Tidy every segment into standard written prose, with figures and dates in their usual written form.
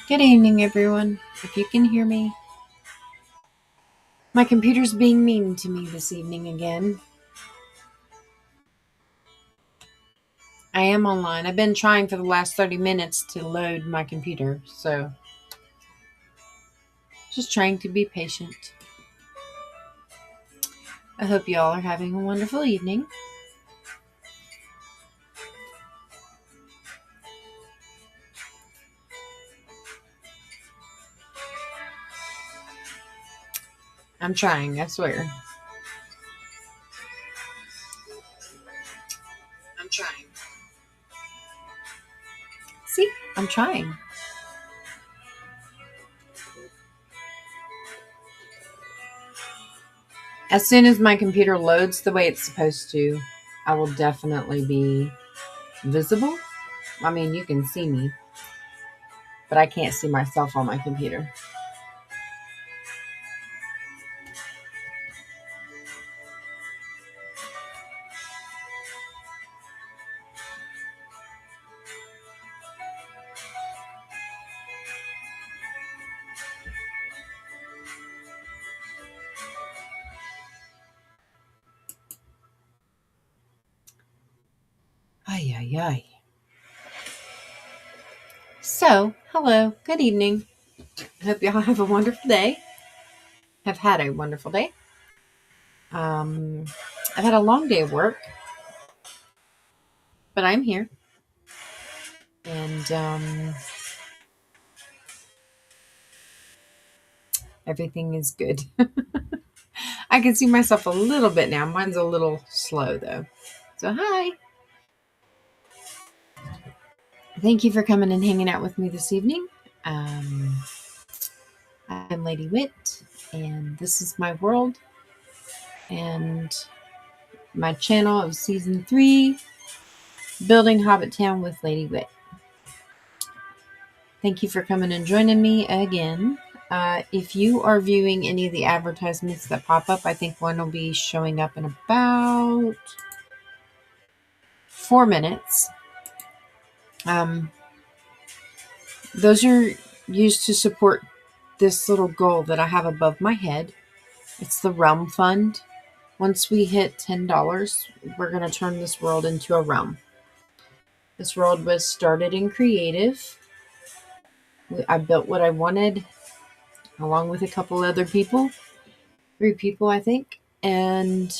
Good evening, everyone. If you can hear me, my computer's being mean to me this evening again. I am online. I've been trying for the last 30 minutes to load my computer, so just trying to be patient. I hope you all are having a wonderful evening. I'm trying, I swear. I'm trying. See, I'm trying. As soon as my computer loads the way it's supposed to, I will definitely be visible. I mean, you can see me, but I can't see myself on my computer. Ay, ay, ay. So, hello, good evening. I hope y'all have a wonderful day. Have had a wonderful day. I've had a long day of work, but I'm here. And everything is good. I can see myself a little bit now. Mine's a little slow, though. So, hi. Thank you for coming and hanging out with me this evening. I'm Lady Wit, and this is my world and my channel of Season 3, Building Hobbit Town with Lady Wit. Thank you for coming and joining me again. If you are viewing any of the advertisements that pop up, I think one will be showing up in about 4 minutes. Those are used to support this little goal that I have above my head. It's the Realm Fund. Once we hit $10, we're going to turn this world into a realm. This world was started in creative. I built what I wanted along with a couple other people. 3 people, I think. And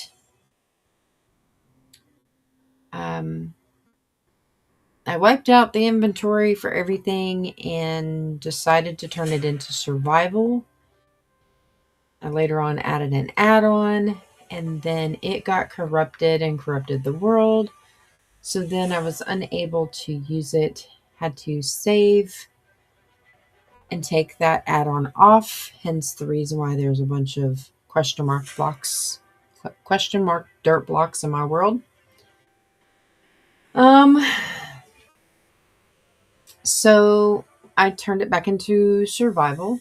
I wiped out the inventory for everything and decided to turn it into survival. I later on added an add-on, and then it got corrupted and corrupted the world. So then I was unable to use it, had to save and take that add-on off. Hence the reason why there's a bunch of question mark dirt blocks in my world. So I turned it back into survival,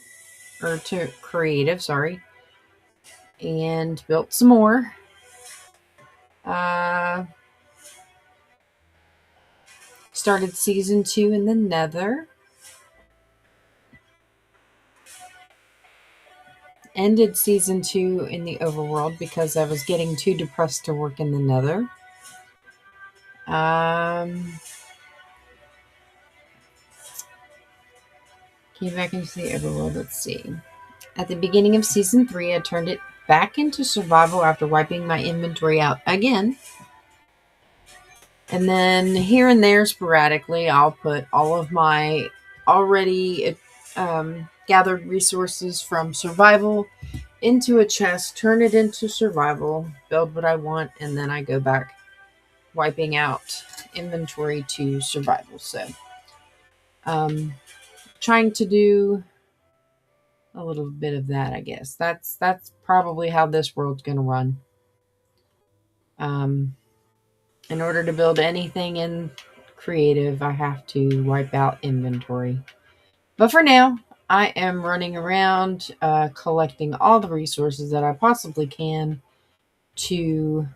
or to creative, sorry, and built some more. Started season 2 in the Nether. Ended season 2 in the overworld because I was getting too depressed to work in the Nether. Came back into the overworld. Let's see. At the beginning of season 3, I turned it back into survival after wiping my inventory out again. And then here and there, sporadically, I'll put all of my already gathered resources from survival into a chest, turn it into survival, build what I want, and then I go back wiping out inventory to survival. So, trying to do a little bit of that, I guess. That's probably how this world's going to run. In order to build anything in creative, I have to wipe out inventory. But for now, I am running around collecting all the resources that I possibly can to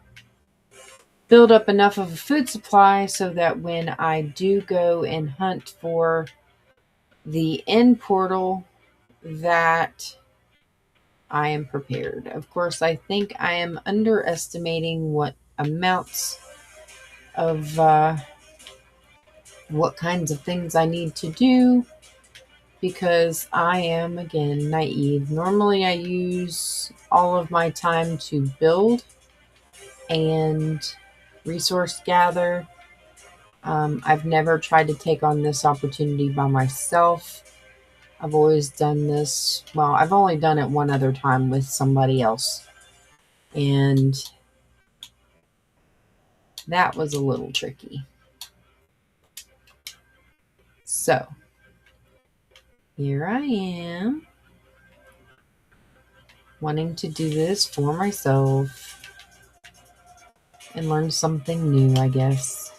build up enough of a food supply so that when I do go and hunt for the end portal, that I am prepared. Of course, I think I am underestimating what amounts of what kinds of things I need to do because I am, again, naive. Normally, I use all of my time to build and resource gather. I've never tried to take on this opportunity by myself. I've always done this. Well, I've only done it one other time with somebody else. And that was a little tricky. So, here I am, wanting to do this for myself and learn something new, I guess.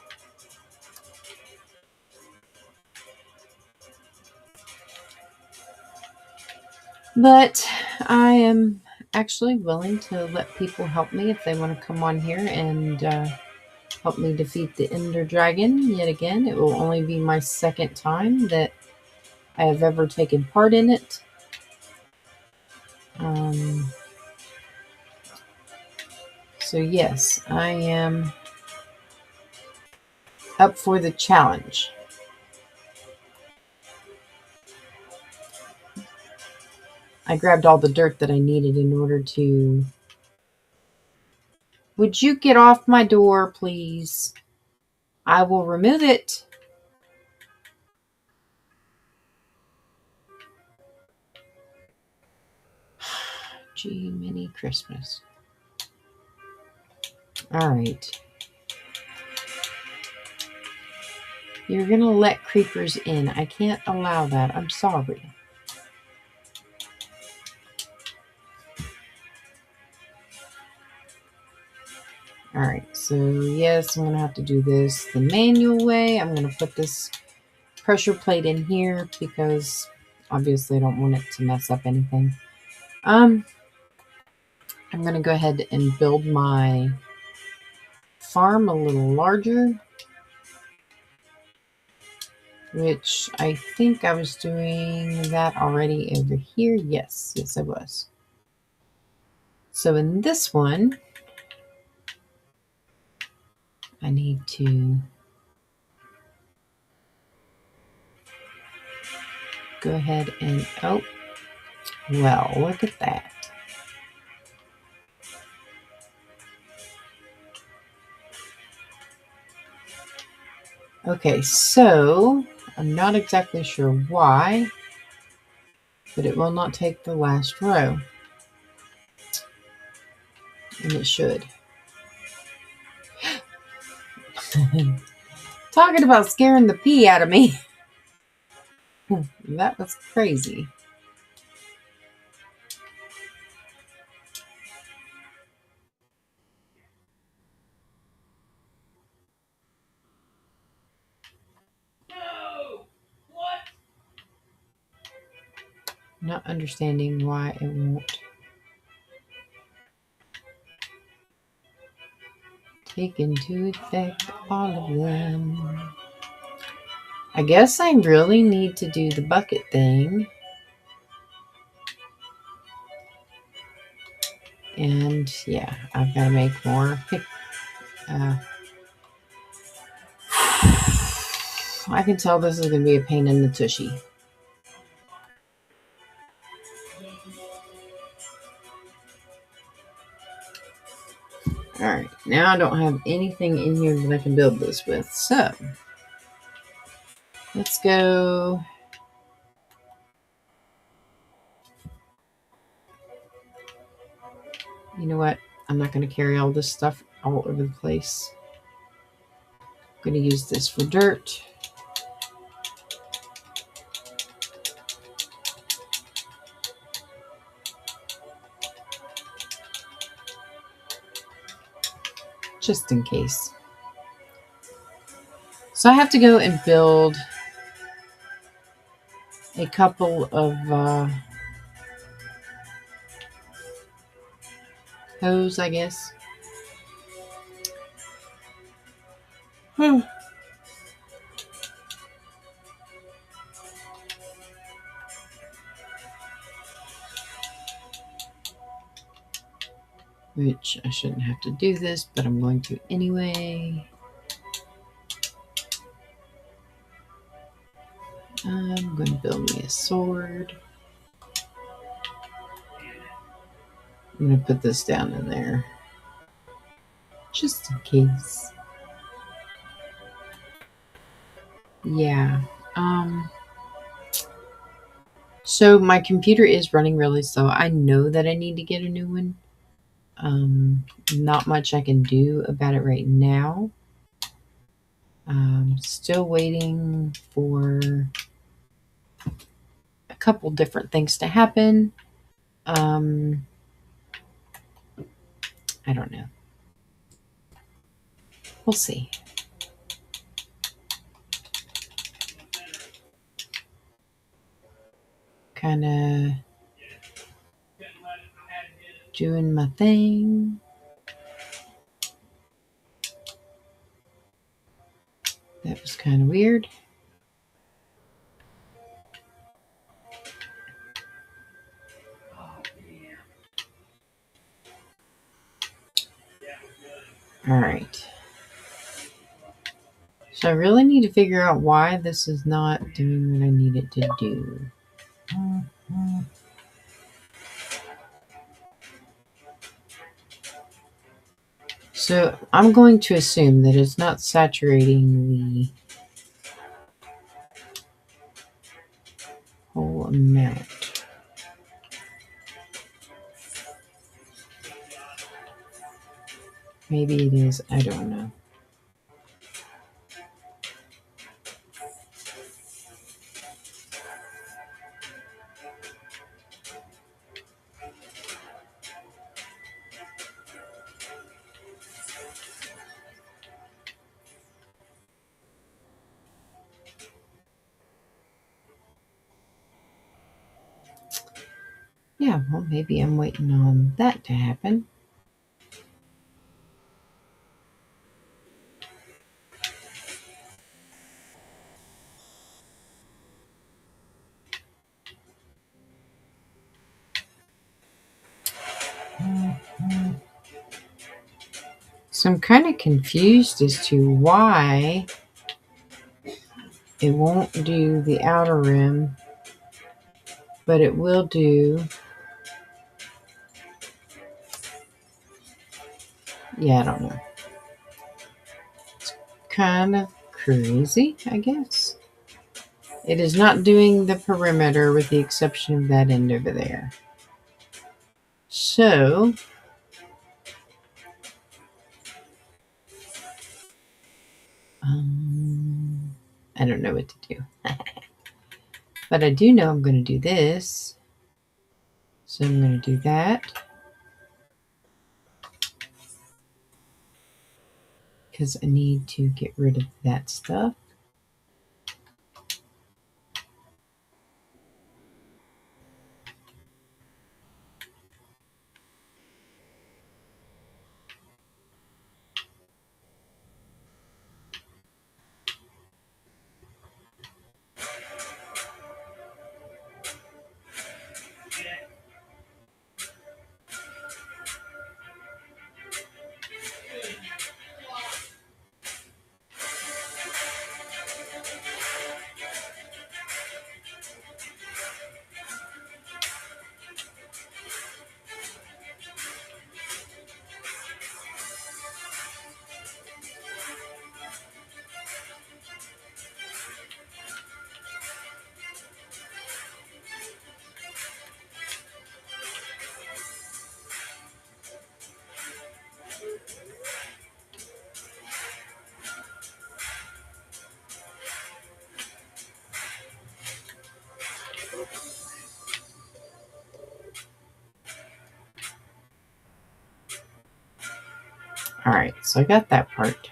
But I am actually willing to let people help me if they want to come on here and help me defeat the Ender Dragon yet again. It will only be my second time that I have ever taken part in it. So yes, I am up for the challenge. I grabbed all the dirt that I needed in order to... Would you get off my door, please? I will remove it. Gee, mini Christmas. All right. You're going to let creepers in. I can't allow that. I'm sorry. All right. So, yes, I'm going to have to do this the manual way. I'm going to put this pressure plate in here because obviously I don't want it to mess up anything. I'm going to go ahead and build my farm a little larger, which I think I was doing that already over here. Yes, I was. So in this one, I need to go ahead and, oh, well, look at that. Okay, so I'm not exactly sure why, but it will not take the last row. And it should. Talking about scaring the pee out of me. That was crazy. No! What? Not understanding why it won't take into effect all of them. I guess I really need to do the bucket thing. And yeah, I've got to make more. I can tell this is going to be a pain in the tushy. Alright, now I don't have anything in here that I can build this with. So, let's go. You know what? I'm not going to carry all this stuff all over the place. I'm going to use this for dirt. Just in case. So I have to go and build a couple of hose, I guess. Which I shouldn't have to do this, but I'm going to anyway. I'm going to build me a sword. I'm going to put this down in there. Just in case. Yeah. So my computer is running really slow. I know that I need to get a new one. Not much I can do about it right now. Still waiting for a couple different things to happen. I don't know. We'll see. Kind of doing my thing. That was kind of weird. All right. So I really need to figure out why this is not doing what I need it to do. So I'm going to assume that it's not saturating the whole amount. Maybe it is. I don't know. Yeah, well, maybe I'm waiting on that to happen. So I'm kind of confused as to why it won't do the outer rim, but it will do. Yeah, I don't know. It's kind of crazy, I guess. It is not doing the perimeter with the exception of that end over there. So I don't know what to do. But I do know I'm going to do this. So I'm going to do that. Because I need to get rid of that stuff. All right, so I got that part.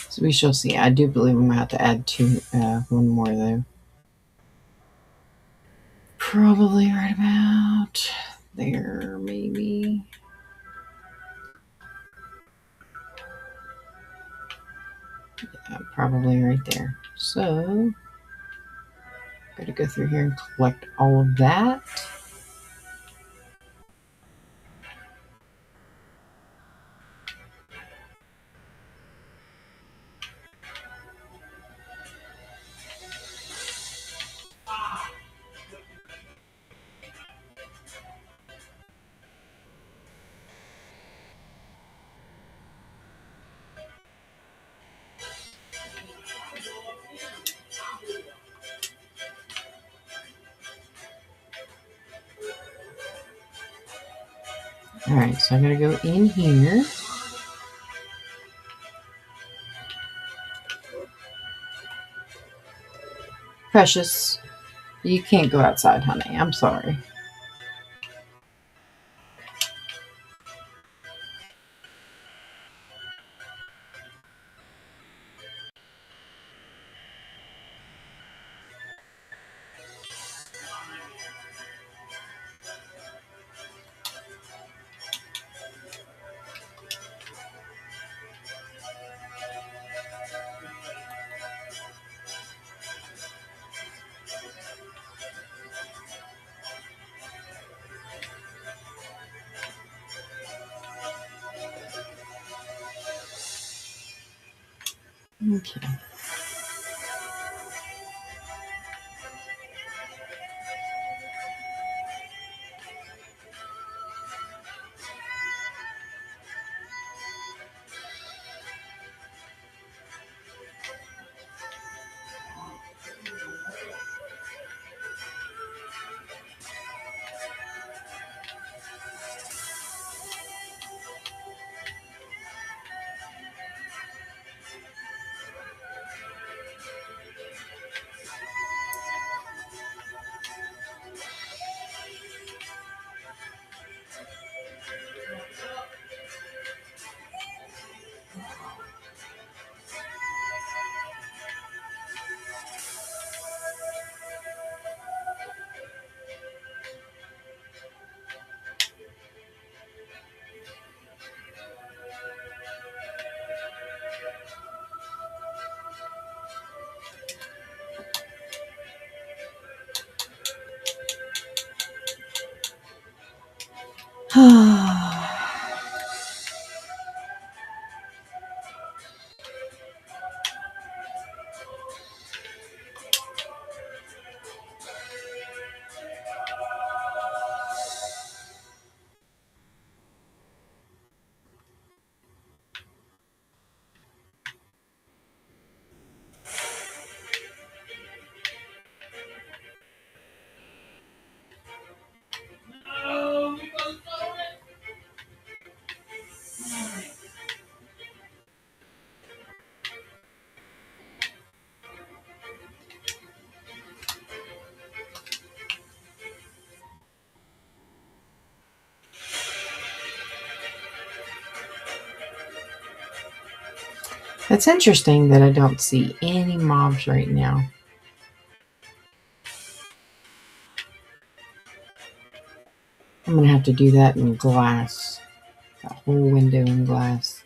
So we shall see. I do believe I'm going to have to add one more though. Probably right about there, maybe. Yeah, probably right there. So, got to go through here and collect all of that. All right, so I got to go in here. Precious, you can't go outside, honey. I'm sorry. Okay. It's interesting that I don't see any mobs right now. I'm going to have to do that in glass. That whole window in glass.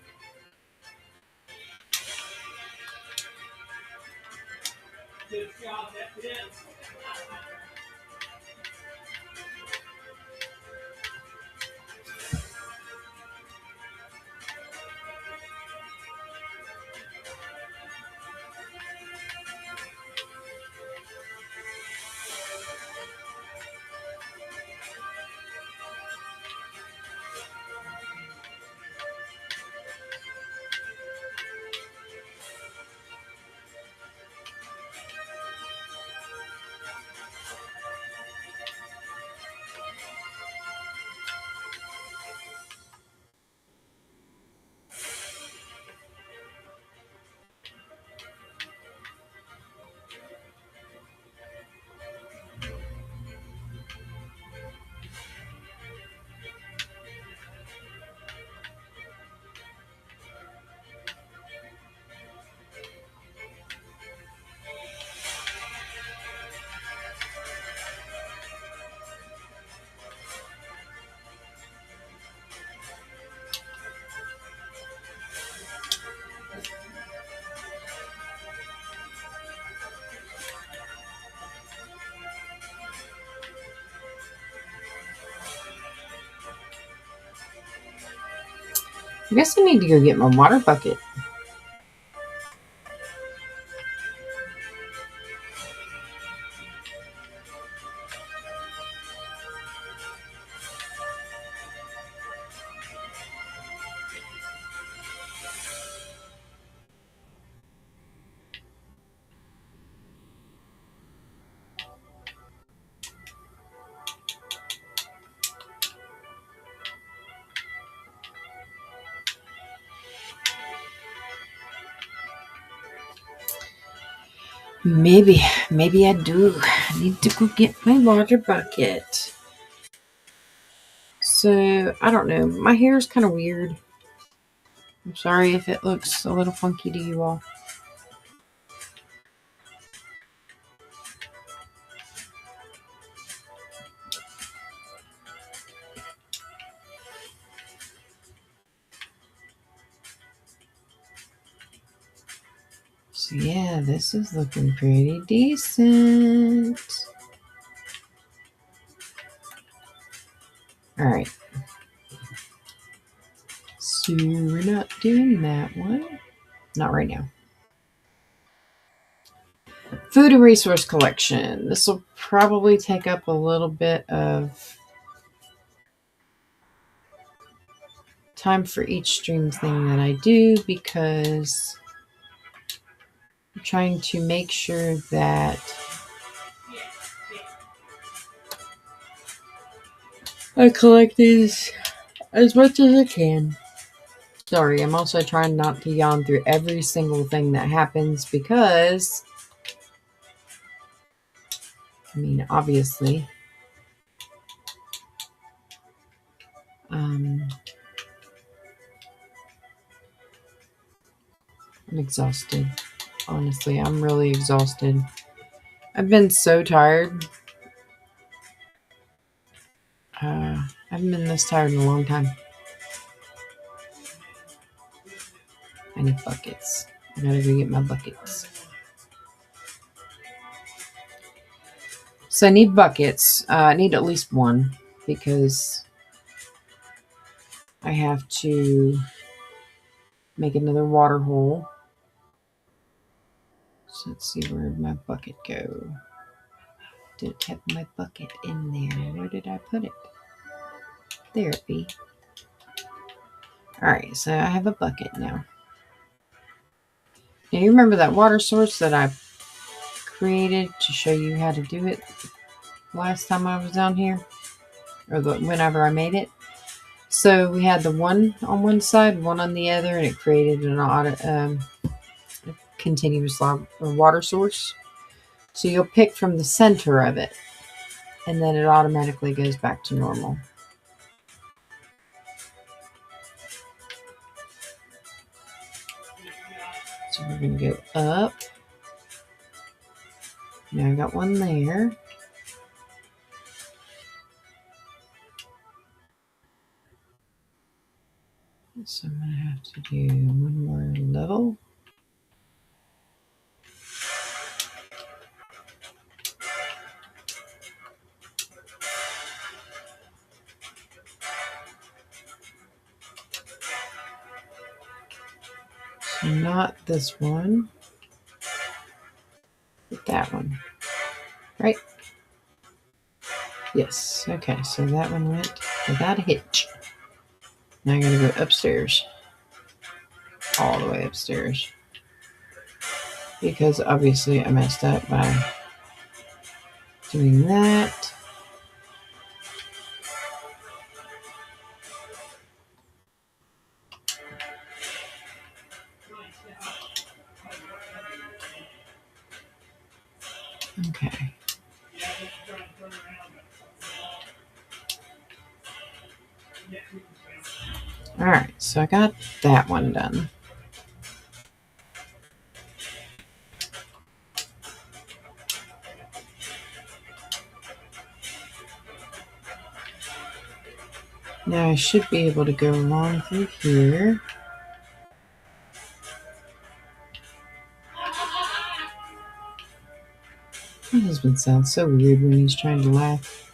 I guess I need to go get my water bucket. Maybe I do. I need to go get my water bucket. So, I don't know. My hair is kind of weird. I'm sorry if it looks a little funky to you all. So yeah, this is looking pretty decent. All right. So we're not doing that one. Not right now. Food and resource collection. This will probably take up a little bit of time for each stream thing that I do because I'm trying to make sure that I collect these as much as I can. Sorry, I'm also trying not to yawn through every single thing that happens because, I mean, obviously, I'm exhausted. Honestly, I'm really exhausted. I've been so tired. I haven't been this tired in a long time. I need buckets. I gotta go get my buckets. So I need buckets. I need at least one because I have to make another water hole. So let's see, where did my bucket go? Did it have my bucket in there? Where did I put it? There it be. Alright, so I have a bucket now. Now you remember that water source that I created to show you how to do it last time I was down here? Or whenever I made it? So we had the one on one side, one on the other, and it created an continuous water source. So you'll pick from the center of it, and then it automatically goes back to normal. So we're going to go up. Now I got one there. So I'm going to have to do one more level. So not this one, but that one. Right? Yes. Okay, so that one went without a hitch. Now I gotta go upstairs. All the way upstairs. Because obviously I messed up by doing that. Okay. Alright, so I got that one done. Now I should be able to go along through here. My husband sounds so weird when he's trying to laugh.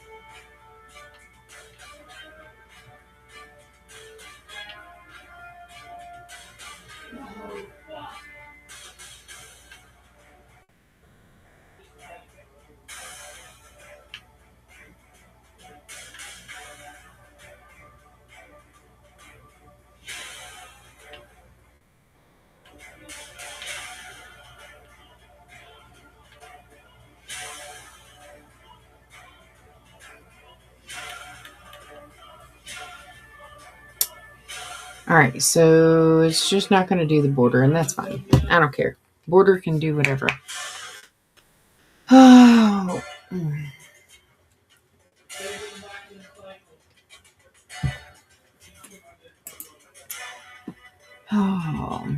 All right, so it's just not going to do the border, and that's fine. I don't care. Border can do whatever. Oh. Oh.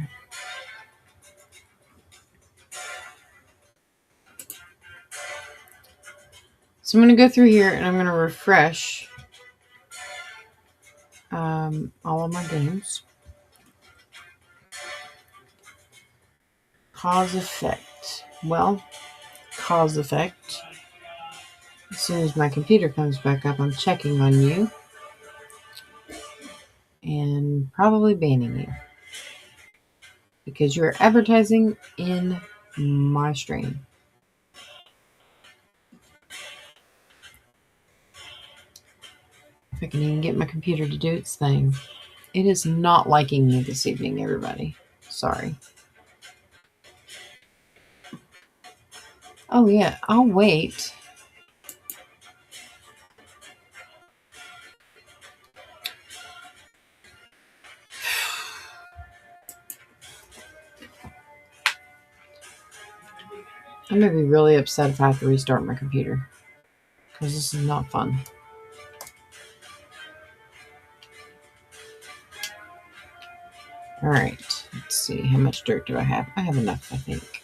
So I'm going to go through here and I'm going to refresh all of my games. Cause effect. Well, cause effect. As soon as my computer comes back up, I'm checking on you and probably banning you because you're advertising in my stream. If I can even get my computer to do its thing. It is not liking me this evening, everybody. Sorry. Oh, yeah, I'll wait. I'm going to be really upset if I have to restart my computer because this is not fun. All right, let's see. How much dirt do I have? I have enough, I think.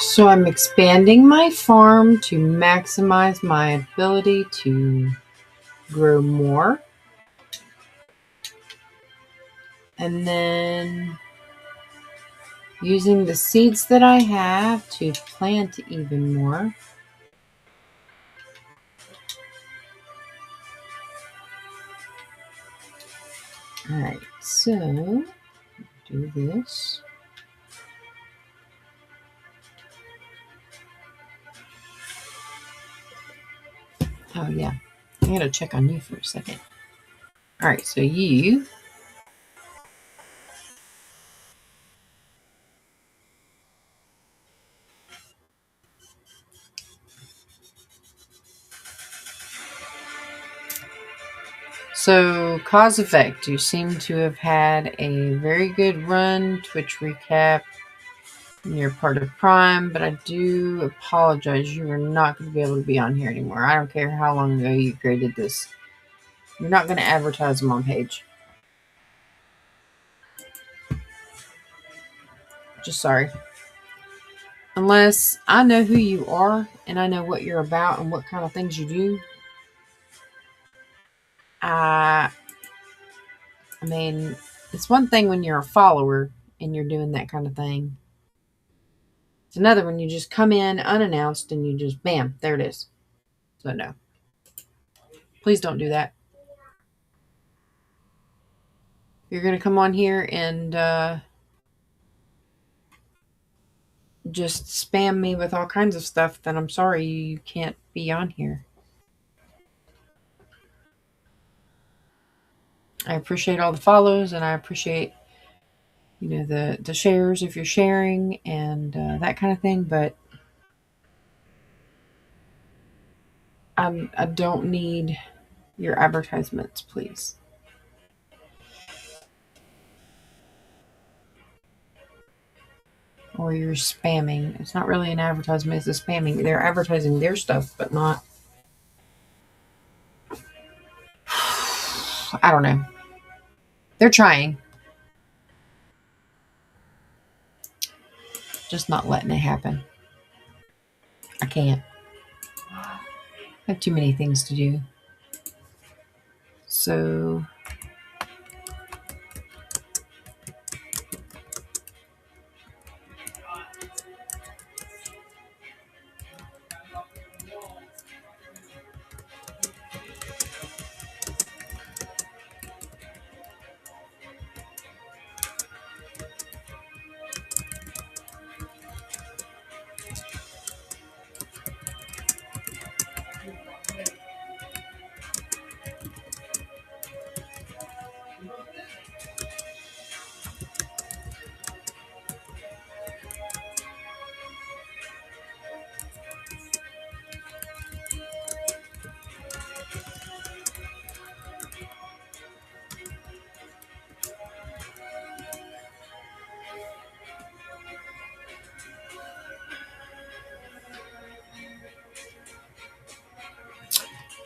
So I'm expanding my farm to maximize my ability to grow more. And then using the seeds that I have to plant even more. All right, so do this. Oh, yeah. I gotta check on you for a second. All right, so you. So, cause effect. You seem to have had a very good run. Twitch recap. You're part of Prime, but I do apologize. You are not going to be able to be on here anymore. I don't care how long ago you created this. You're not going to advertise them on page. Just sorry. Unless I know who you are and I know what you're about and what kind of things you do. I mean, it's one thing when you're a follower and you're doing that kind of thing. It's another when you just come in unannounced and you just, bam, there it is. So no. Please don't do that. You're going to come on here and just spam me with all kinds of stuff, then I'm sorry you can't be on here. I appreciate all the follows and I appreciate, the shares if you're sharing and that kind of thing, but I don't need your advertisements, please. or you're spamming. It's not really an advertisement, it's a spamming. They're advertising their stuff, but not. I don't know. They're trying. Just not letting it happen. I can't. I have too many things to do. So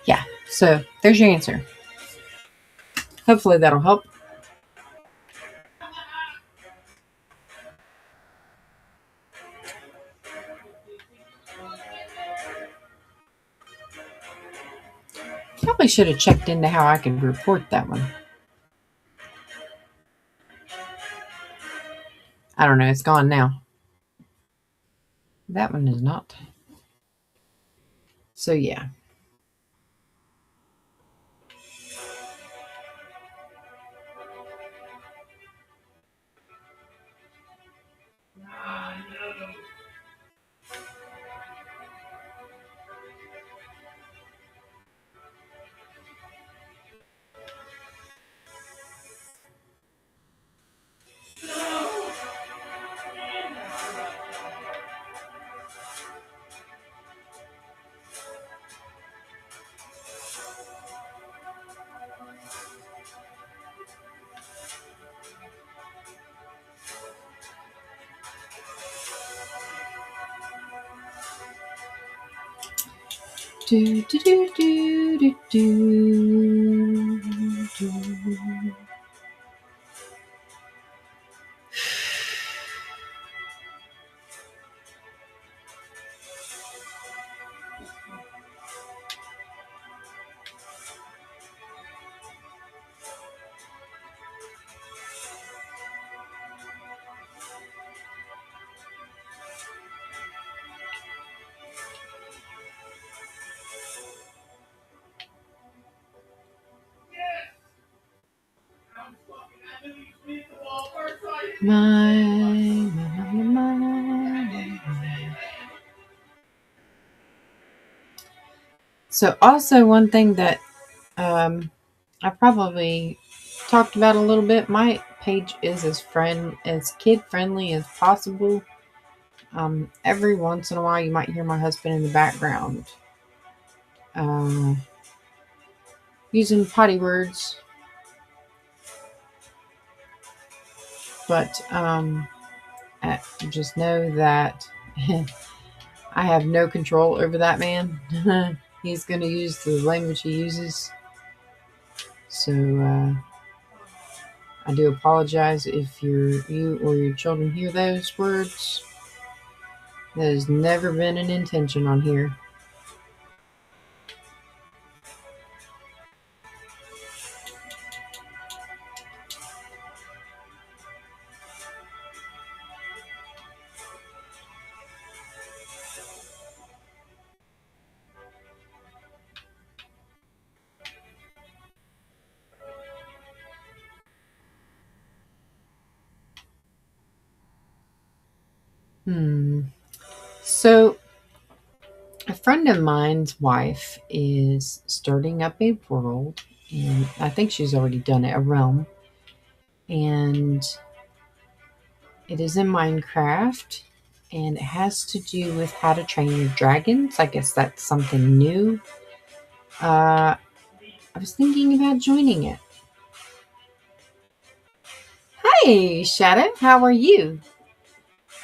yeah. So there's your answer. Hopefully that'll help. Probably should have checked into how I could report that one. I don't know. It's gone now. That one is not. So yeah. Do, do, do, do, do, do, do. My. So also one thing that I probably talked about a little bit. My page is as kid friendly as possible. Every once in a while, you might hear my husband in the background using potty words, but just know that I have no control over that man. He's going to use the language he uses. So I do apologize if you or your children hear those words. That has never been an intention on here. So, a friend of mine's wife is starting up a world, and I think she's already done it, a realm, and it is in Minecraft, and it has to do with how to train your dragons. I guess that's something new. I was thinking about joining it. Hey, Shadow, how are you?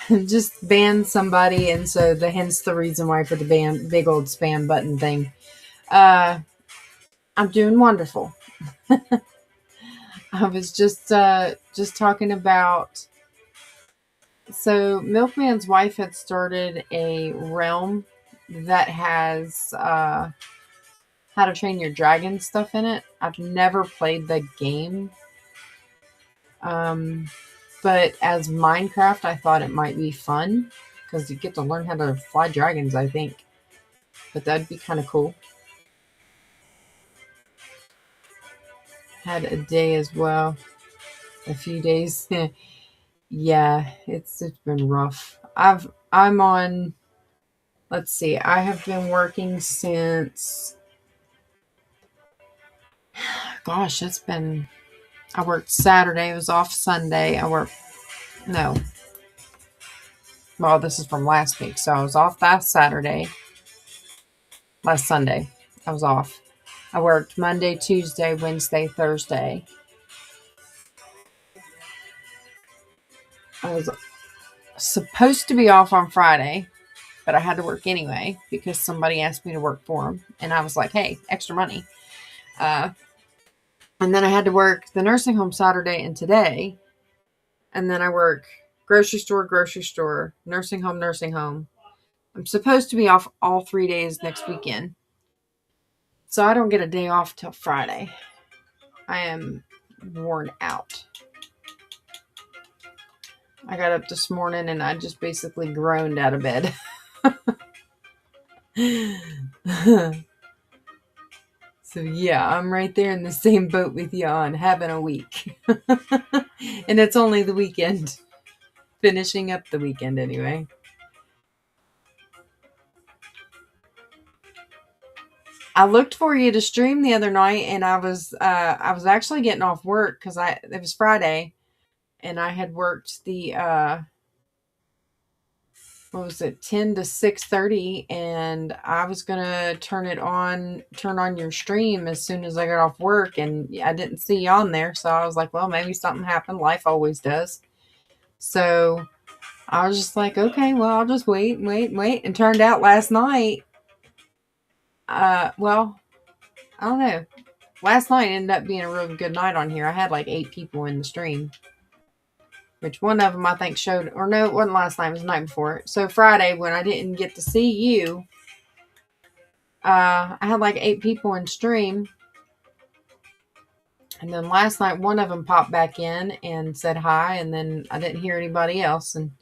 just banned somebody, and so hence the reason why for the big old spam button thing. Uh, I'm doing wonderful. I was just talking about. So Milkman's wife had started a realm that has How to Train Your Dragon stuff in it. I've never played the game, um, but as Minecraft, I thought it might be fun because you get to learn how to fly dragons. I think, but that'd be kind of cool. Had a day as well, a few days. Yeah, it's been rough. I'm on. Let's see. I have been working since. Gosh, it's been. I worked Saturday. I was off Sunday. I worked. No. Well, this is from last week. So I was off last Saturday. Last Sunday. I was off. I worked Monday, Tuesday, Wednesday, Thursday. I was supposed to be off on Friday, but I had to work anyway because somebody asked me to work for them. And I was like, hey, extra money. Uh, and then I had to work the nursing home Saturday and today. And then I work grocery store, nursing home, nursing home. I'm supposed to be off all 3 days next weekend. So I don't get a day off till Friday. I am worn out. I got up this morning and I just basically groaned out of bed. So yeah, I'm right there in the same boat with you on having a week. And it's only the weekend. Finishing up the weekend anyway. I looked for you to stream the other night and I was actually getting off work because it was Friday and I had worked the what was it, 10 to 6:30, and I was gonna turn on your stream as soon as I got off work, and I didn't see you on there, so I was like, well, maybe something happened. Life always does. So I was just like, okay, well, I'll just wait, and turned out last night, well, I don't know. Last night ended up being a really good night on here. I had like 8 people in the stream, which one of them I think showed, or no, it wasn't last night, it was the night before. So Friday, when I didn't get to see you, I had like 8 people in stream. And then last night, one of them popped back in and said hi, and then I didn't hear anybody else. And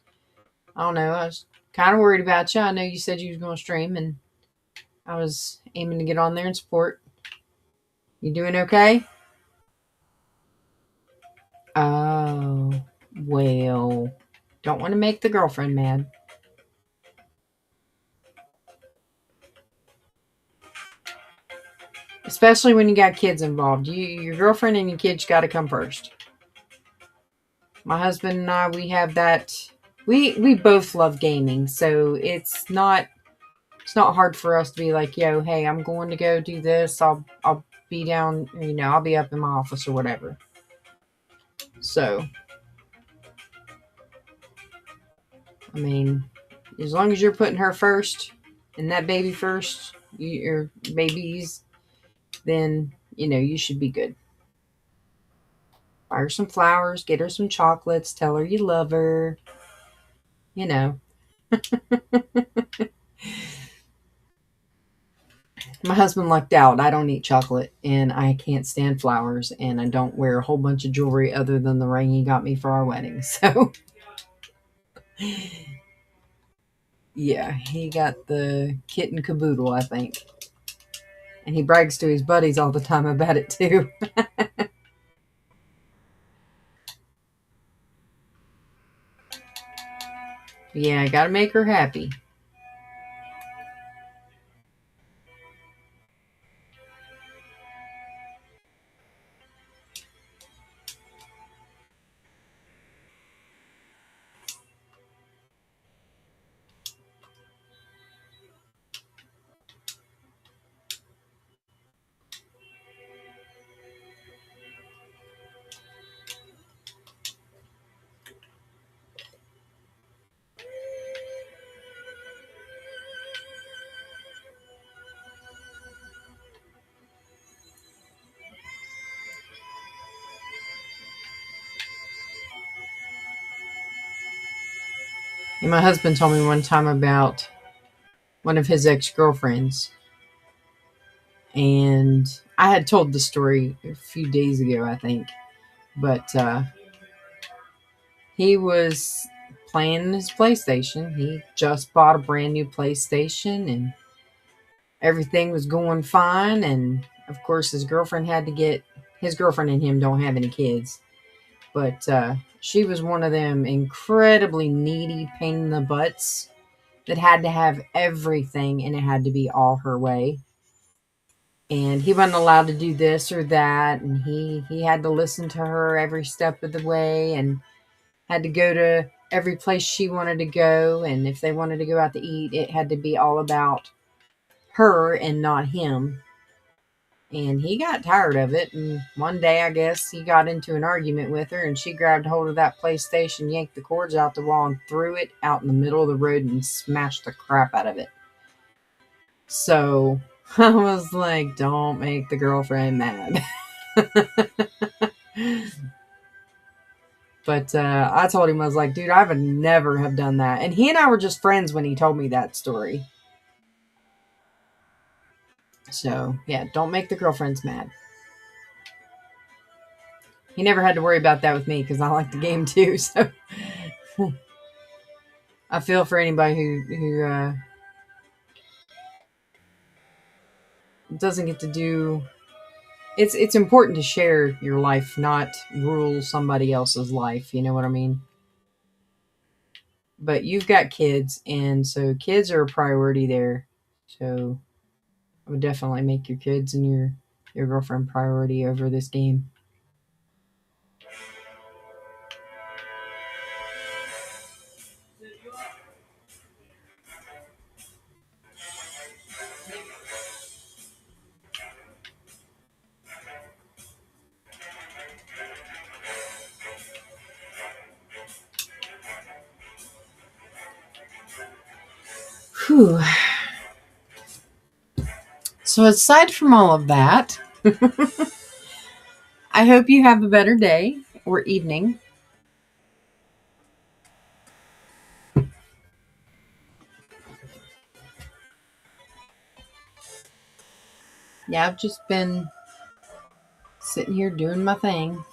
I don't know, I was kind of worried about you. I know you said you was going to stream, and I was aiming to get on there and support. You doing okay? Oh, well, don't want to make the girlfriend mad. Especially when you got kids involved. Your girlfriend and your kids got to come first. My husband and I, we have that. We both love gaming, so it's not hard for us to be like, yo, hey, I'm going to go do this. I'll be down, I'll be up in my office or whatever. So, I mean, as long as you're putting her first and that baby first, your babies, then you should be good. Buy her some flowers, get her some chocolates, tell her you love her. You know, my husband lucked out. I don't eat chocolate and I can't stand flowers and I don't wear a whole bunch of jewelry other than the ring he got me for our wedding. So, yeah, he got the kit and caboodle, I think. And he brags to his buddies all the time about it too. Yeah, I gotta make her happy. And my husband told me one time about one of his ex-girlfriends. And I had told the story a few days ago, I think. But he was playing his PlayStation. He just bought a brand new PlayStation and everything was going fine. And of course, his girlfriend and him don't have any kids. But she was one of them incredibly needy pain in the butts that had to have everything and it had to be all her way. And he wasn't allowed to do this or that, and he had to listen to her every step of the way and had to go to every place she wanted to go, and if they wanted to go out to eat, it had to be all about her and not him. And he got tired of it, and one day I guess he got into an argument with her and she grabbed hold of that PlayStation, yanked the cords out the wall and threw it out in the middle of the road and smashed the crap out of it. So I was like, don't make the girlfriend mad. But I told him, I was like, dude, I would never have done that. And he and I were just friends when he told me that story. So, yeah, don't make the girlfriends mad. He never had to worry about that with me because I like the game too. So I feel for anybody who doesn't get to do. It's important to share your life, not rule somebody else's life. You know what I mean? But you've got kids, and so kids are a priority there. So I would definitely make your kids and your girlfriend priority over this game. Whew. So aside from all of that, I hope you have a better day or evening. Yeah, I've just been sitting here doing my thing.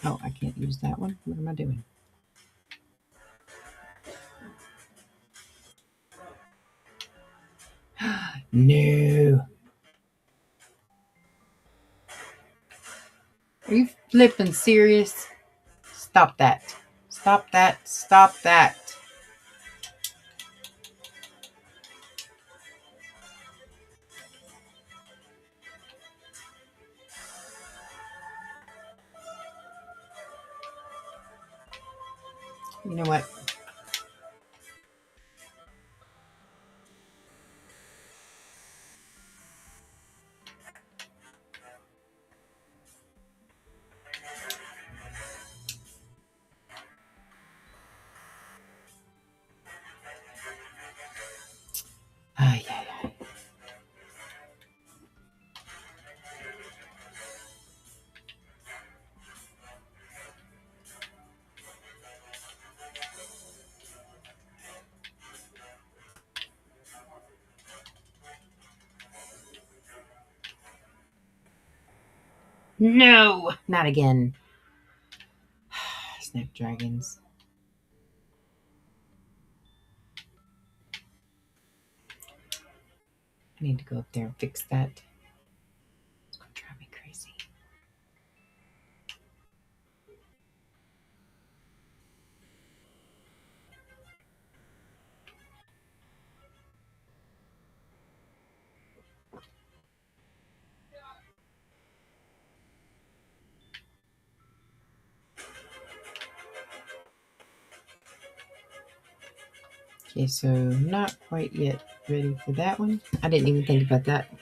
Oh, I can't use that one. What am I doing? No. Are you flipping serious? Stop that. Stop that. Stop that. You know what? Ay, ay, ay. No, not again. Snapdragons. I need to go up there and fix that. It's going to drive me crazy. Okay, so not quite yet ready for that one. I didn't even think about that.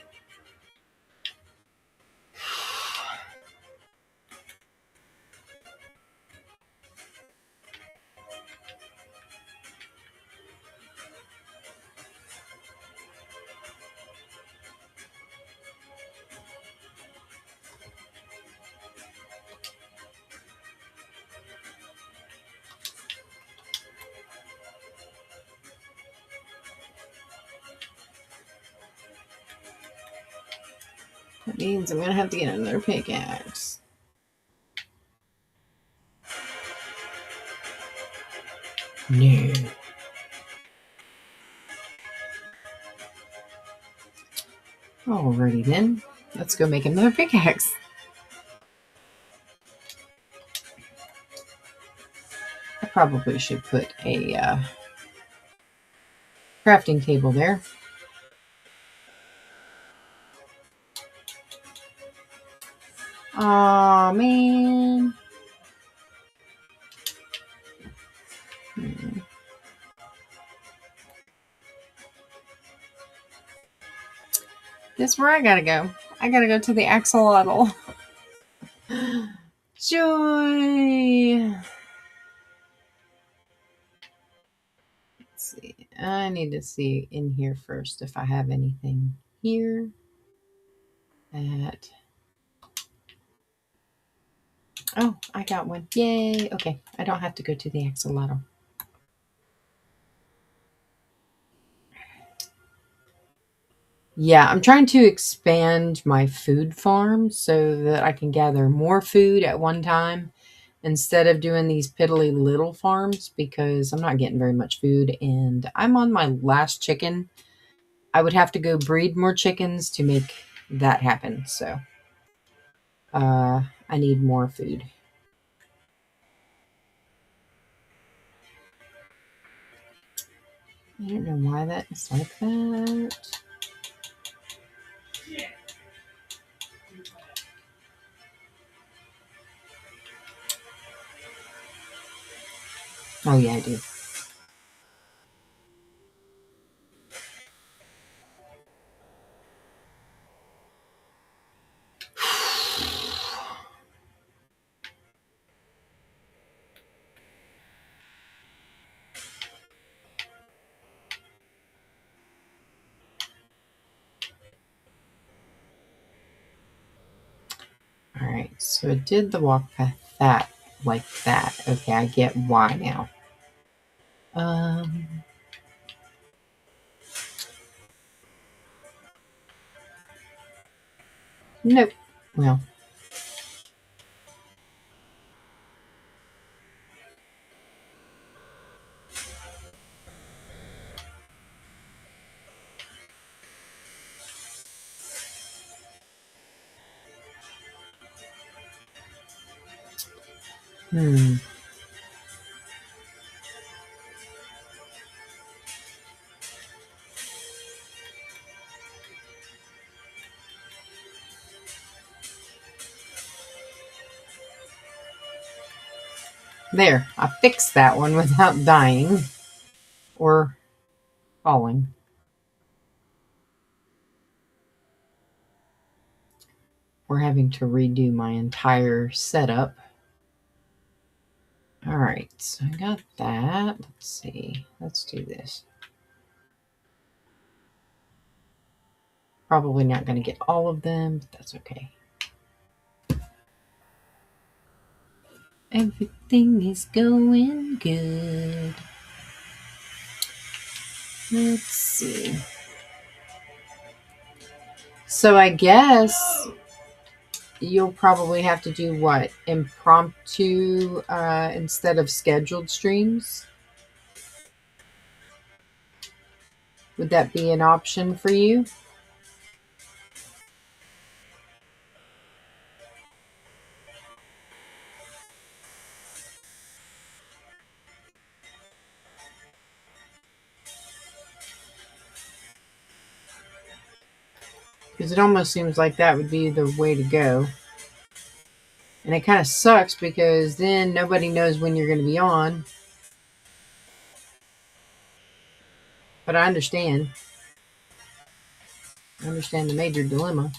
That means I'm going to have to get another pickaxe. No. Alrighty then. Let's go make another pickaxe. I probably should put a crafting table there. Aw, man. This where I gotta go. I gotta go to the axolotl. Joy. Let's see. I need to see in here first if I have anything here. That. Oh, I got one. Yay. Okay. I don't have to go to the axolotl. Yeah, I'm trying to expand my food farm so that I can gather more food at one time instead of doing these piddly little farms because I'm not getting very much food and I'm on my last chicken. I would have to go breed more chickens to make that happen. So I need more food. I don't know why that is like that. Oh yeah, I do. All right, so it did the walk path that like that. Okay, I get why now. Nope. Well. There, I fixed that one without dying or falling. We're having to redo my entire setup. All right, so I got that. Let's see. Let's do this. Probably not going to get all of them, but that's okay. Everything is going good. Let's see. So I guess you'll probably have to do what? Impromptu instead of scheduled streams? Would that be an option for you? Because it almost seems like that would be the way to go. And it kind of sucks because then nobody knows when you're going to be on. But I understand. I understand the major dilemma.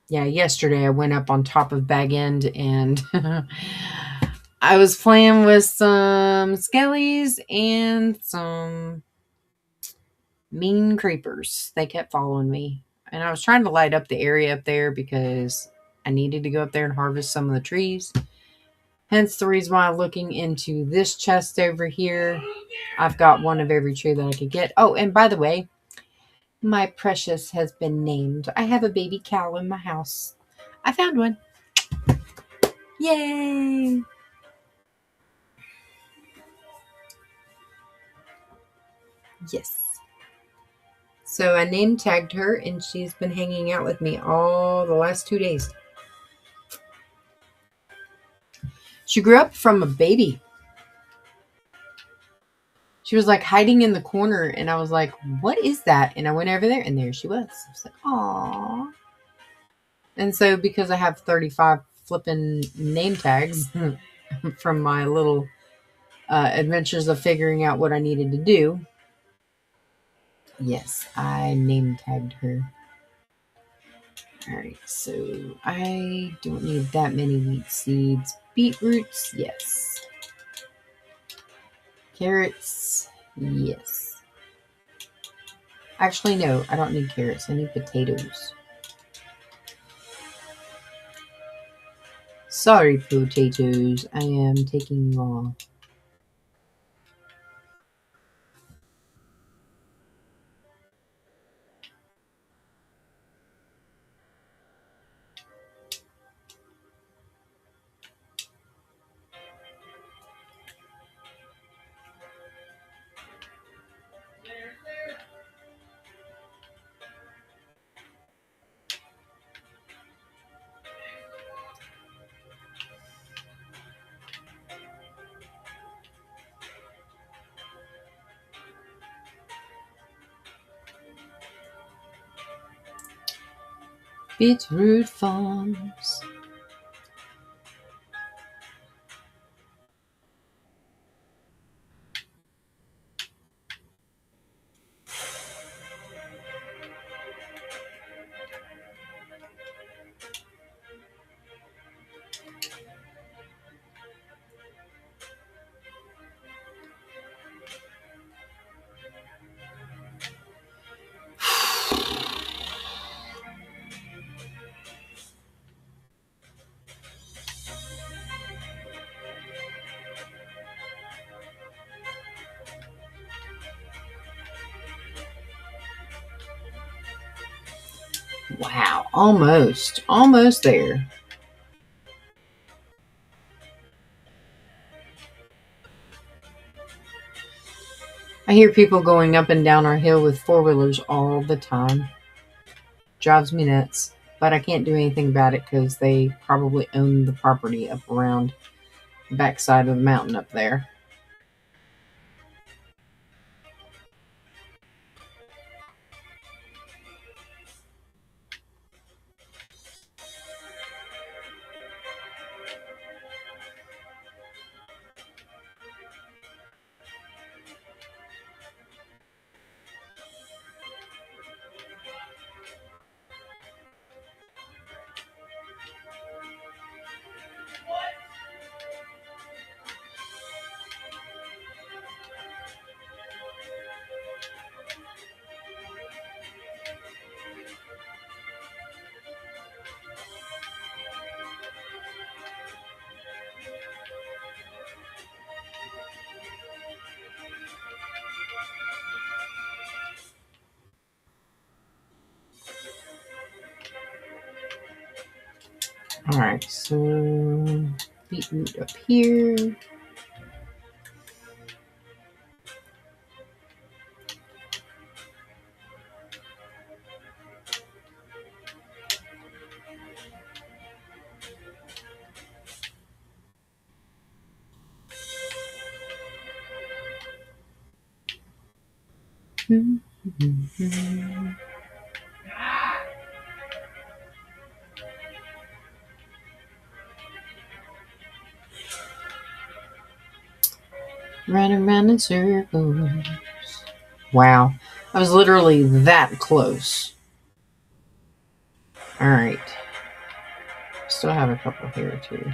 Yeah, yesterday I went up on top of Bag End and I was playing with some skellies and some mean creepers. They kept following me. And I was trying to light up the area up there because I needed to go up there and harvest some of the trees. Hence the reason why I'm looking into this chest over here. I've got one of every tree that I could get. Oh, and by the way, my precious has been named. I have a baby cow in my house. I found one. Yay! Yes. So I name tagged her, and she's been hanging out with me all the last 2 days. She grew up from a baby. She was like hiding in the corner, and I was like, "What is that?" And I went over there, and there she was. I was like, "Aw." And so, because I have 35 flipping name tags from my little adventures of figuring out what I needed to do, yes, I name tagged her. Alright, so I don't need that many wheat seeds. Beetroots, yes. Carrots, yes. Actually, no, I don't need carrots. I need potatoes. Sorry, potatoes. I am taking you off. Beetroot Farms. Wow, almost there. I hear people going up and down our hill with four-wheelers all the time. Drives me nuts. But I can't do anything about it because they probably own the property up around the backside of the mountain up there. Alright, so beetroot up here. Run around in circles. Wow. I was literally that close. Alright. Still have a couple here too.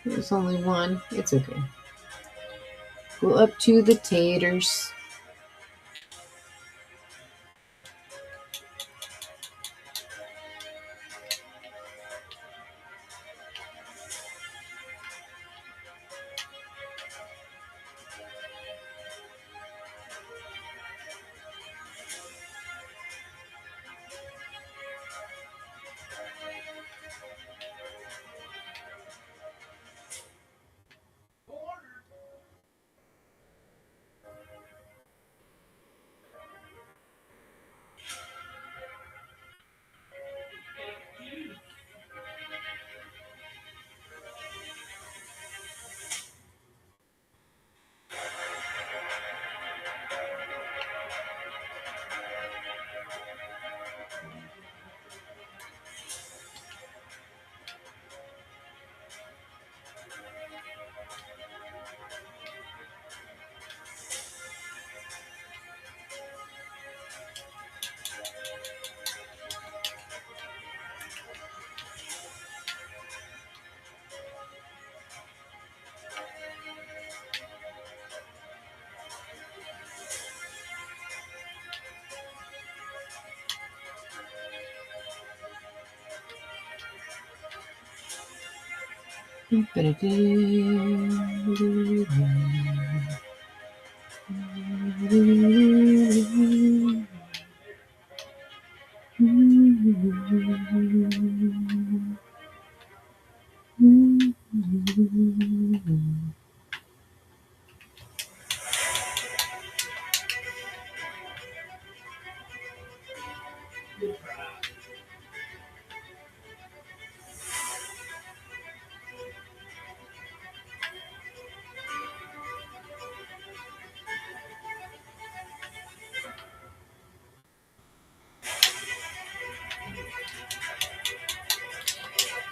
There's only one. It's okay. Go up to the taters.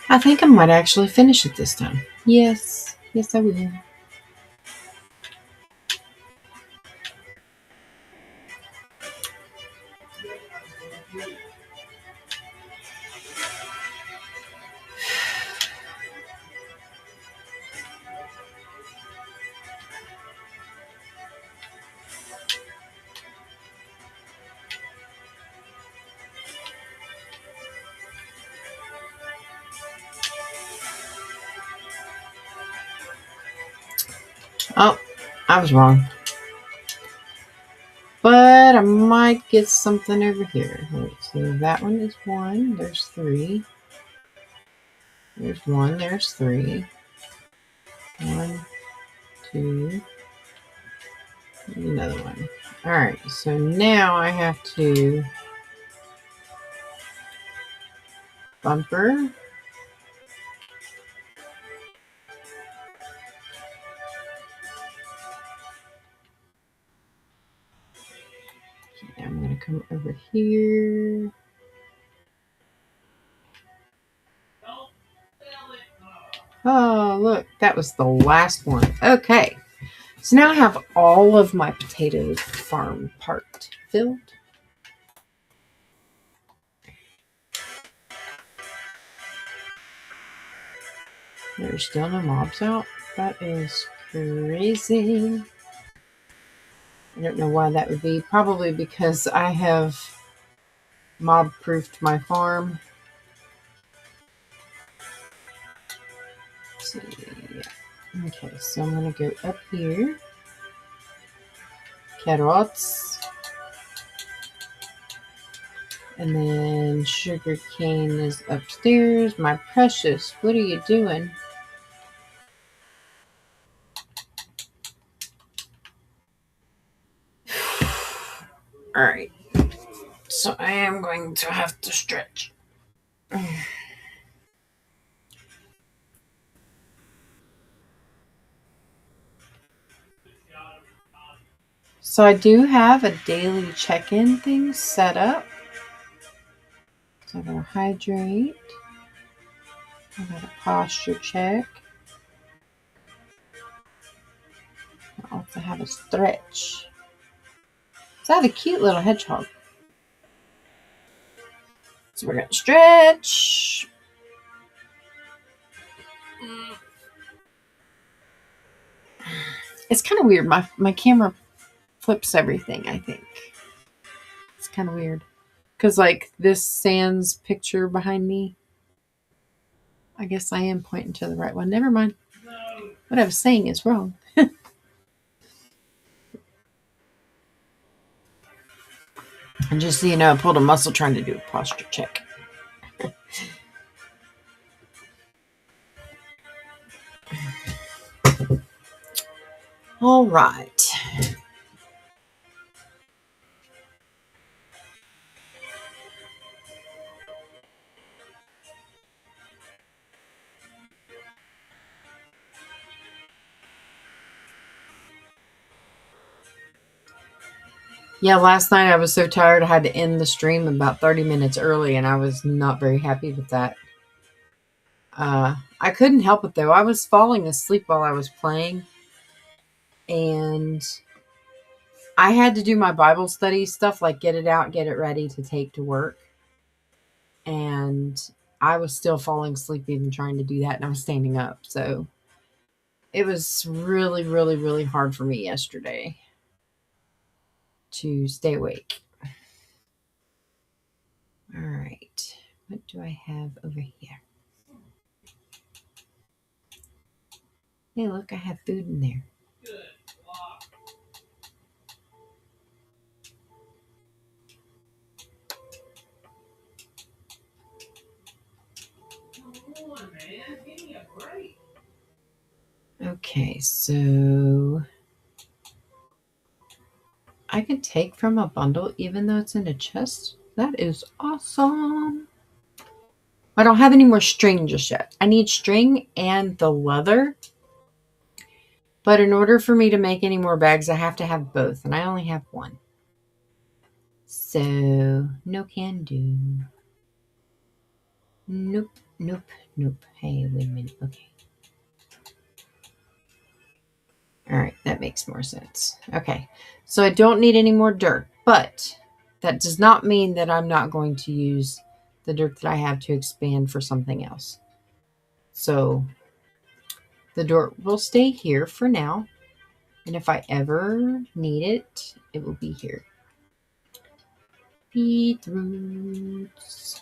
I think I might actually finish it this time. Yes. Yes, I will. Oh, I was wrong. But I might get something over here. Wait, so that one is 1. There's 3. There's 1. There's 3. 1, 2. Another one. Alright, so now I have to bumper. Okay, I'm going to come over here. Oh, look, that was the last one. Okay, so now I have all of my potato farm part filled. There's still no mobs out. That is crazy. I don't know why that would be. Probably because I have mob-proofed my farm. Let's see. Yeah. Okay, so I'm going to go up here. Carrots. And then sugar cane is upstairs. My precious, what are you doing? All right. So I am going to have to stretch. So I do have a daily check-in thing set up. So I'm going to hydrate. I got a posture check. I also have a stretch. So I have a cute little hedgehog. So we're going to stretch. It's kind of weird. My camera flips everything, I think. It's kind of weird. Because, like, this sans picture behind me, I guess I am pointing to the right one. Never mind. What I was saying is wrong. And just so you know, I pulled a muscle trying to do a posture check. All right. Yeah, last night I was so tired I had to end the stream about 30 minutes early, and I was not very happy with that. I couldn't help it though. I was falling asleep while I was playing, and I had to do my Bible study stuff, like get it out, get it ready to take to work. And I was still falling asleep even trying to do that, and I was standing up. So it was really, really, really hard for me yesterday to stay awake. All right. What do I have over here? Hey, look, I have food in there. Okay, so I can take from a bundle even though it's in a chest. That is awesome. I don't have any more string just yet. I need string and the leather. But in order for me to make any more bags, I have to have both. And I only have one. So, no can do. Nope, nope, nope. Hey, wait a minute. Okay. All right, that makes more sense. Okay, so I don't need any more dirt, but that does not mean that I'm not going to use the dirt that I have to expand for something else. So the dirt will stay here for now, and if I ever need it, it will be here. Beetroots.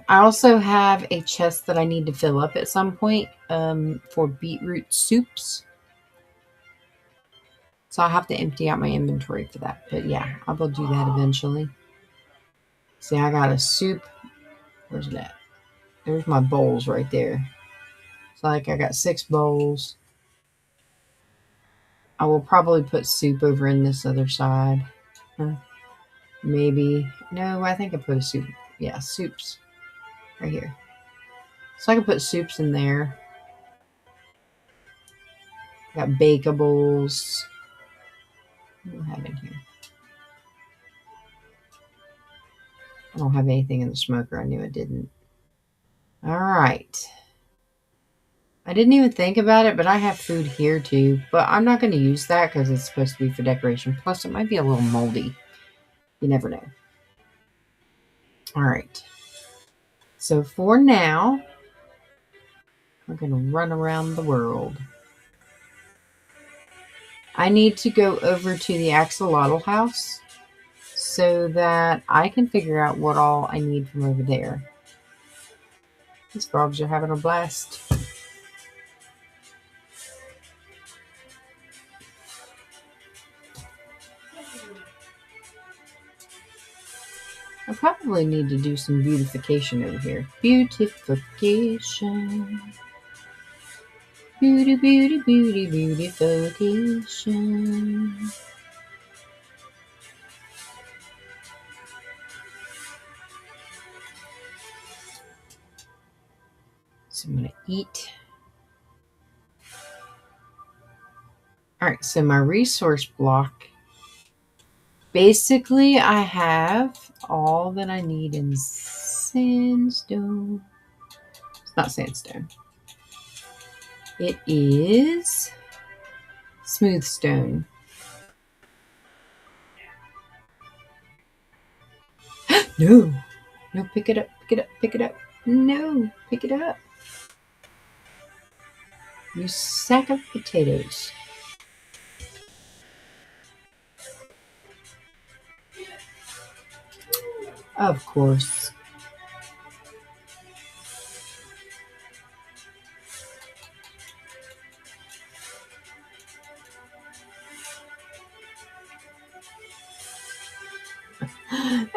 I also have a chest that I need to fill up at some point for beetroot soups. So I'll have to empty out my inventory for that. But yeah, I will do that eventually. See, I got a soup. Where's that? There's my bowls right there. So like I got 6 bowls. I will probably put soup over in this other side. Maybe. No, I think I put a soup. Yeah, soups right here. So I can put soups in there. Got bakables. What do I have in here? I don't have anything in the smoker. I knew I didn't. All right. I didn't even think about it, but I have food here too. But I'm not going to use that because it's supposed to be for decoration. Plus, it might be a little moldy. You never know. All right. So for now, we're going to run around the world. I need to go over to the axolotl house so that I can figure out what all I need from over there. These frogs are having a blast. I probably need to do some beautification over here. Beautification. Beauty, beauty, beauty, beautification. So I'm going to eat. All right, so my resource block. Basically, I have all that I need in sandstone. It's not sandstone. It is smooth stone. No. No, pick it up, pick it up, pick it up. No, pick it up. You sack of potatoes. Of course.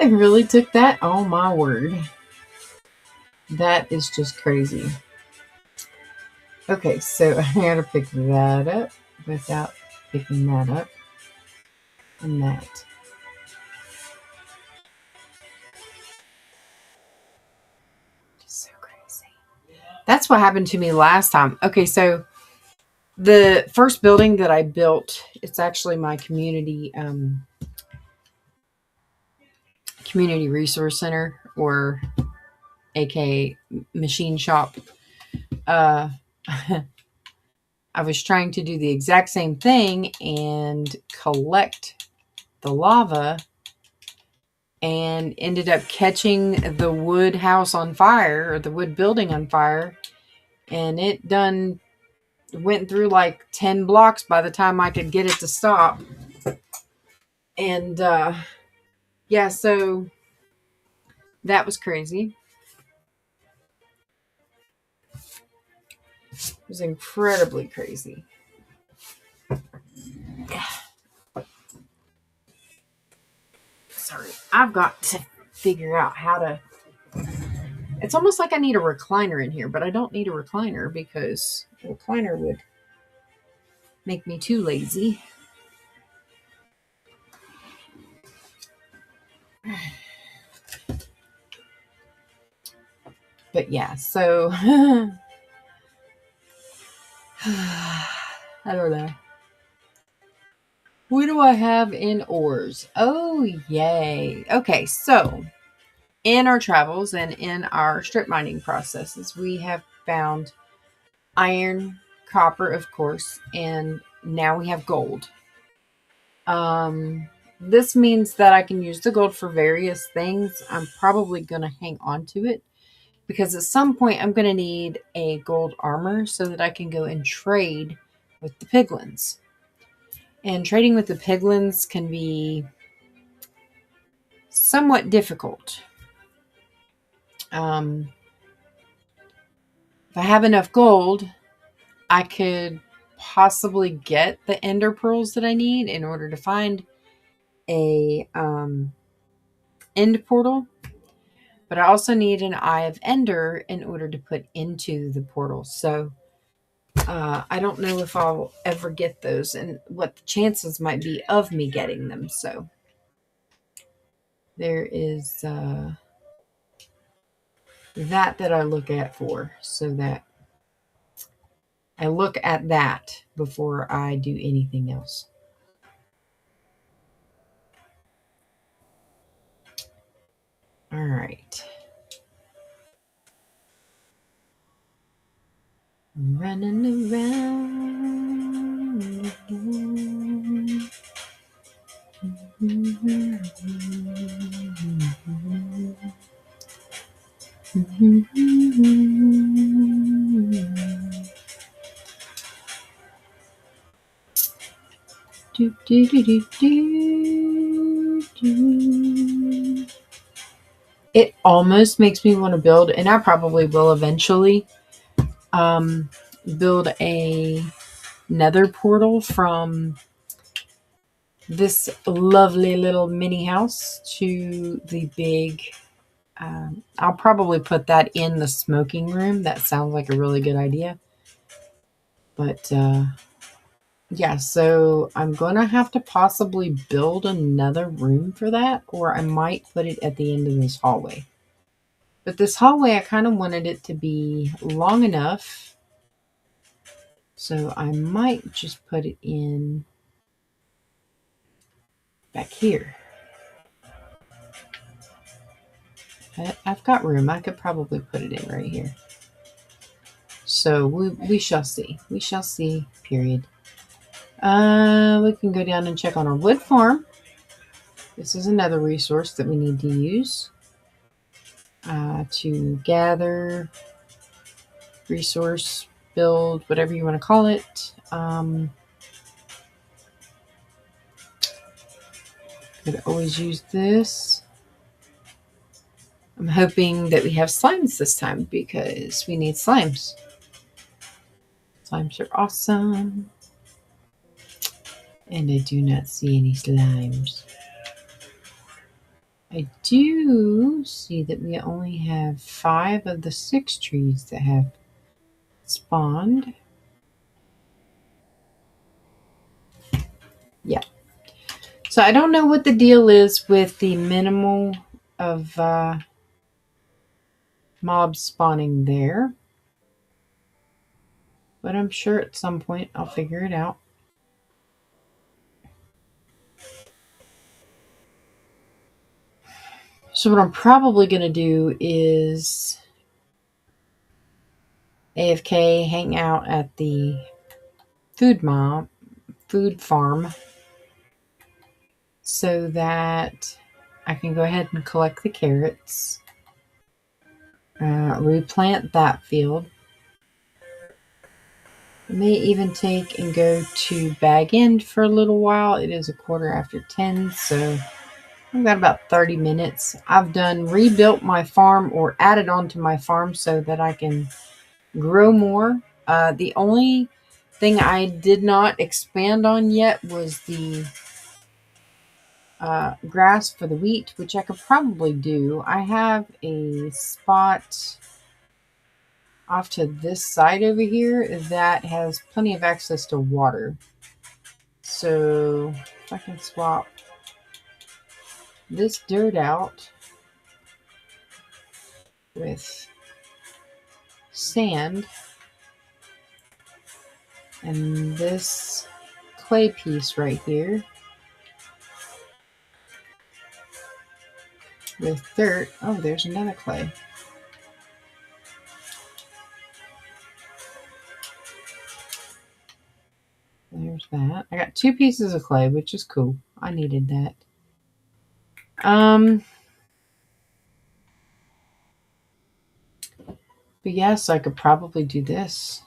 I really took that? Oh my word. That is just crazy. Okay, so I gotta pick that up without picking that up. And that. Just so crazy. That's what happened to me last time. Okay, so the first building that I built, it's actually my community resource center, or aka machine shop. Uh, I was trying to do the exact same thing and collect the lava, and ended up catching the wood house on fire, or the wood building on fire, and it done went through like 10 blocks by the time I could get it to stop. And yeah, so that was crazy. It was incredibly crazy. Sorry, I've got to figure out how to. It's almost like I need a recliner in here, but I don't need a recliner because a recliner would make me too lazy. But yeah, so I don't know. What do I have in ores? Oh, yay. Okay, so in our travels and in our strip mining processes, we have found iron, copper, of course, and now we have gold. This means that I can use the gold for various things. I'm probably going to hang on to it because at some point I'm going to need a gold armor so that I can go and trade with the piglins. And trading with the piglins can be somewhat difficult. If I have enough gold, I could possibly get the ender pearls that I need in order to find a end portal. But I also need an Eye of Ender in order to put into the portal. So I don't know if I'll ever get those and what the chances might be of me getting them. So there is that I look at for, so that I look at that before I do anything else. All right. I'm running around again. Do, do, do, do, do, do. It almost makes me want to build, and I probably will eventually, build a nether portal from this lovely little mini house to the big. I'll probably put that in the smoking room. That sounds like a really good idea. But yeah, so I'm going to have to possibly build another room for that, or I might put it at the end of this hallway. But this hallway, I kind of wanted it to be long enough, so I might just put it in back here. I've got room. I could probably put it in right here. So we shall see. We shall see, period. We can go down and check on our wood farm. This is another resource that we need to use to gather resource build, whatever you want to call it. Could always use this. I'm hoping that we have slimes this time because we need slimes. Slimes are awesome. And I do not see any slimes. I do see that we only have 5 of the 6 trees that have spawned. Yeah. So I don't know what the deal is with the minimal of mobs spawning there. But I'm sure at some point I'll figure it out. So what I'm probably going to do is AFK, hang out at the food farm, so that I can go ahead and collect the carrots, replant that field. I may even take and go to Bag End for a little while. It is 10:15, so I've got about 30 minutes. I've rebuilt my farm or added on to my farm so that I can grow more. The only thing I did not expand on yet was the grass for the wheat, which I could probably do. I have a spot off to this side over here that has plenty of access to water. So if I can swap this dirt out with sand and this clay piece right here with dirt. Oh, there's another clay. There's that. I got 2 pieces of clay, which is cool. I needed that. But yes, I could probably do this.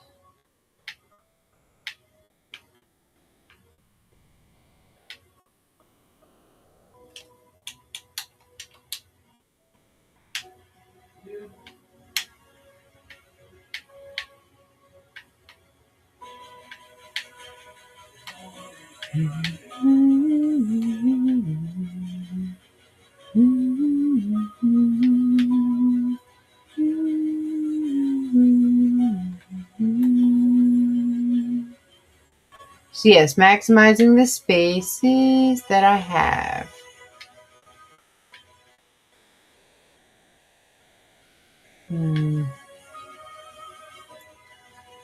So yes, maximizing the spaces that I have.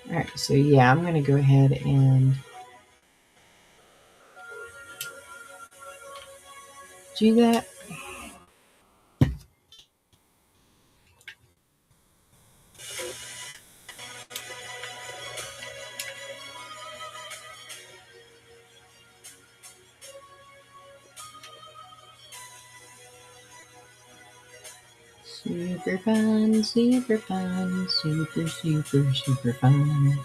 Alright, so yeah, I'm going to go ahead and do that. Super fun, super fun, super, super, super fun.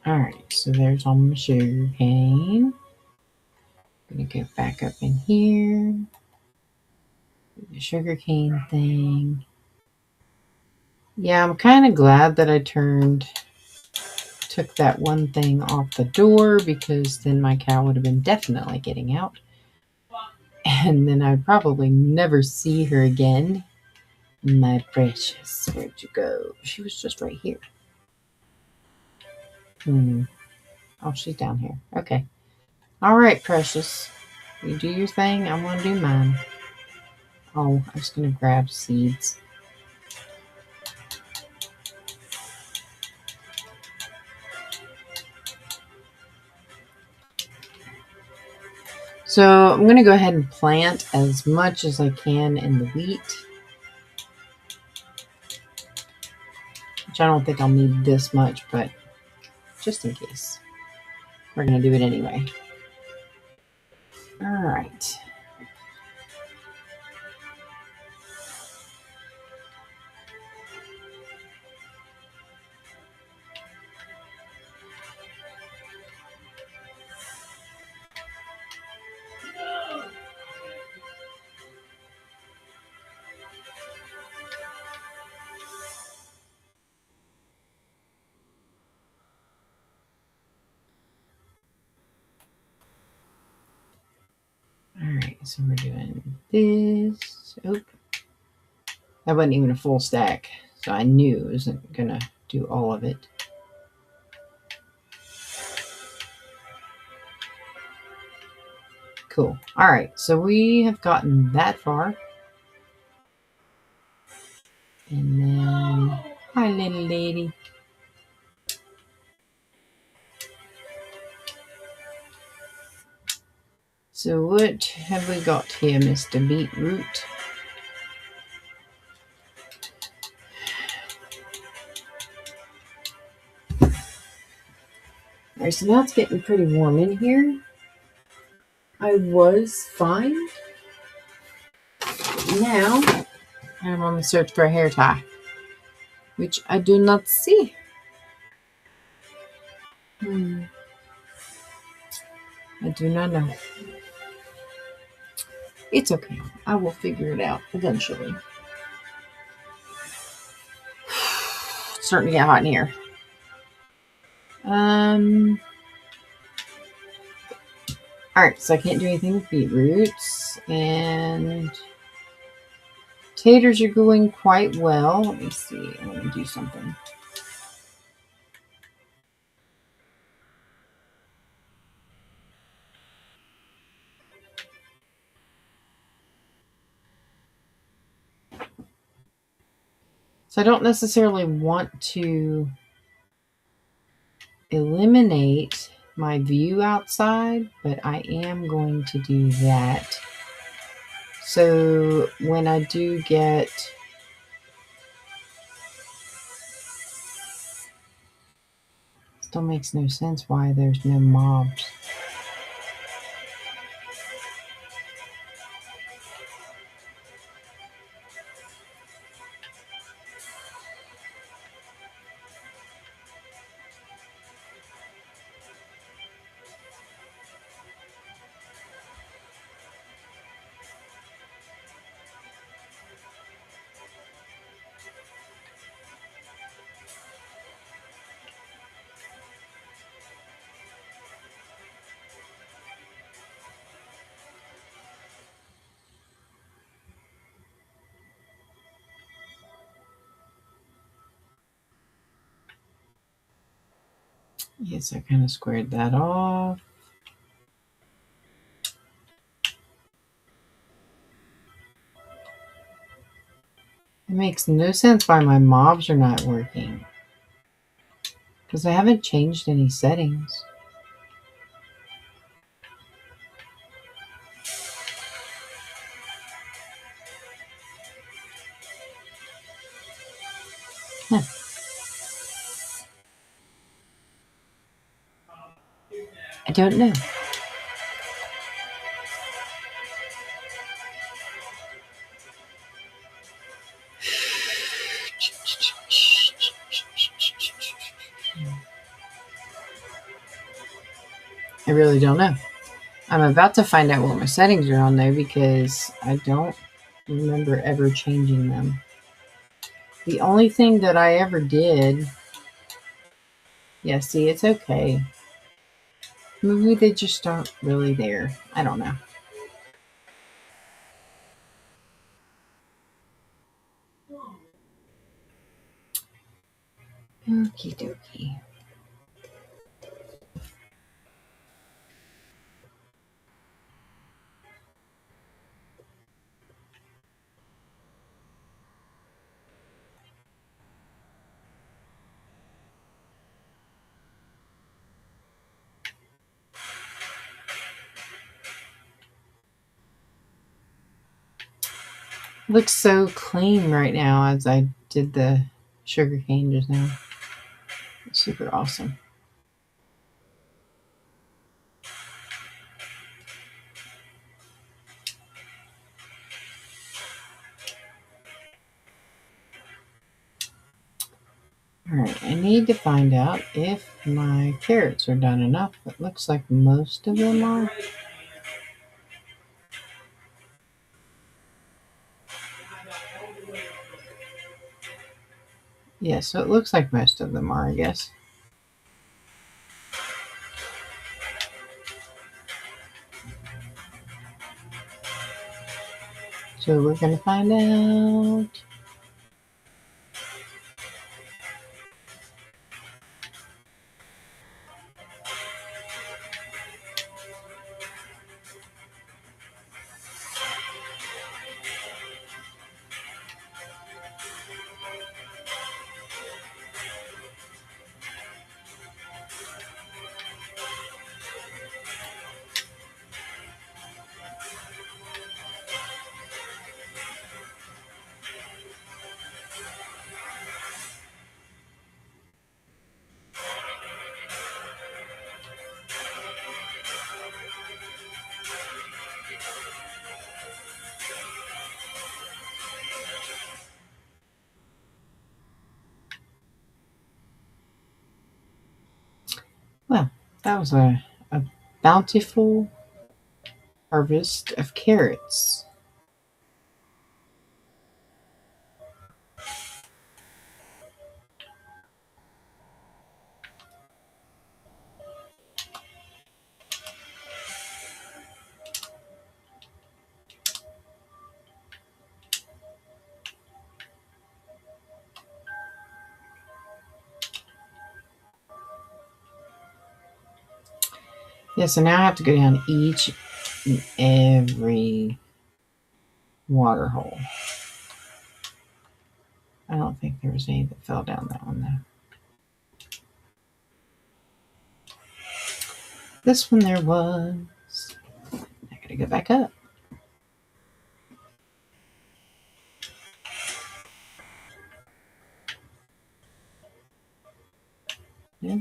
Alright, so there's all my sugar cane. gonna go back up in here. The sugarcane thing. Yeah, I'm kind of glad that I took that one thing off the door, because then my cow would have been definitely getting out. And then I'd probably never see her again. My precious, where'd you go? She was just right here. Oh, she's down here. Okay. All right, precious. You do your thing. I'm going to do mine. Oh, I was going to grab seeds. So I'm going to go ahead and plant as much as I can in the wheat, which I don't think I'll need this much, but just in case. We're going to do it anyway. All right. All right, so we're doing this. Oh, that wasn't even a full stack, so I knew it wasn't going to do all of it. Cool. All right, so we have gotten that far. And then, hi, little lady. So what have we got here, Mr. Beetroot? All right, so now it's getting pretty warm in here. I was fine. Now, I'm on the search for a hair tie, which I do not see. I do not know. It's okay. I will figure it out eventually. It's starting to get hot in here. Alright, so I can't do anything with beetroots. And taters are going quite well. Let me see. I want to do something. So I don't necessarily want to eliminate my view outside, but I am going to do that. So when I do get still makes no sense why there's no mobs. Yes, I kind of squared that off. It makes no sense why my mobs are not working, because I haven't changed any settings. Huh. I don't know. I really don't know. I'm about to find out what my settings are on though, because I don't remember ever changing them. The only thing that I ever did, yeah, see, it's okay. Maybe they just aren't really there. I don't know. Okie dokie. Looks so clean right now as I did the sugar cane just now. It's super awesome. Alright, I need to find out if my carrots are done enough. It looks like most of them are. Yeah, so it looks like most of them are, I guess. So we're going to find out. Well, that was a bountiful harvest of carrots. Yeah, so now I have to go down each and every water hole. I don't think there was any that fell down that one though. This one there was. I gotta go back up. Yeah.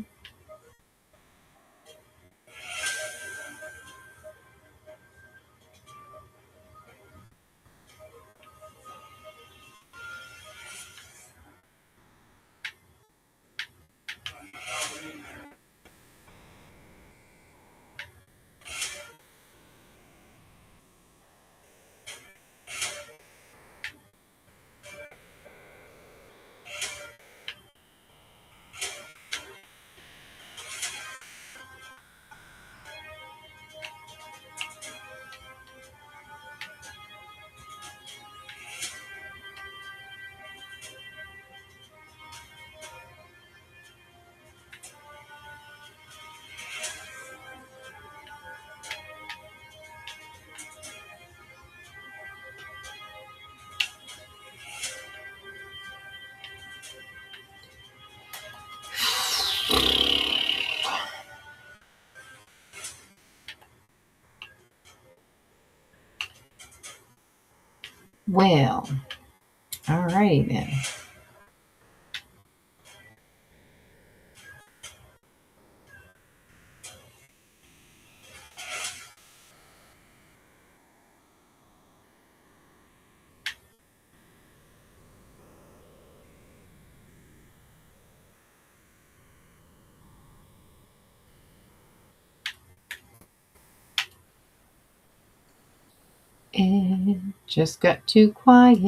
Well, alrighty then. It just got too quiet.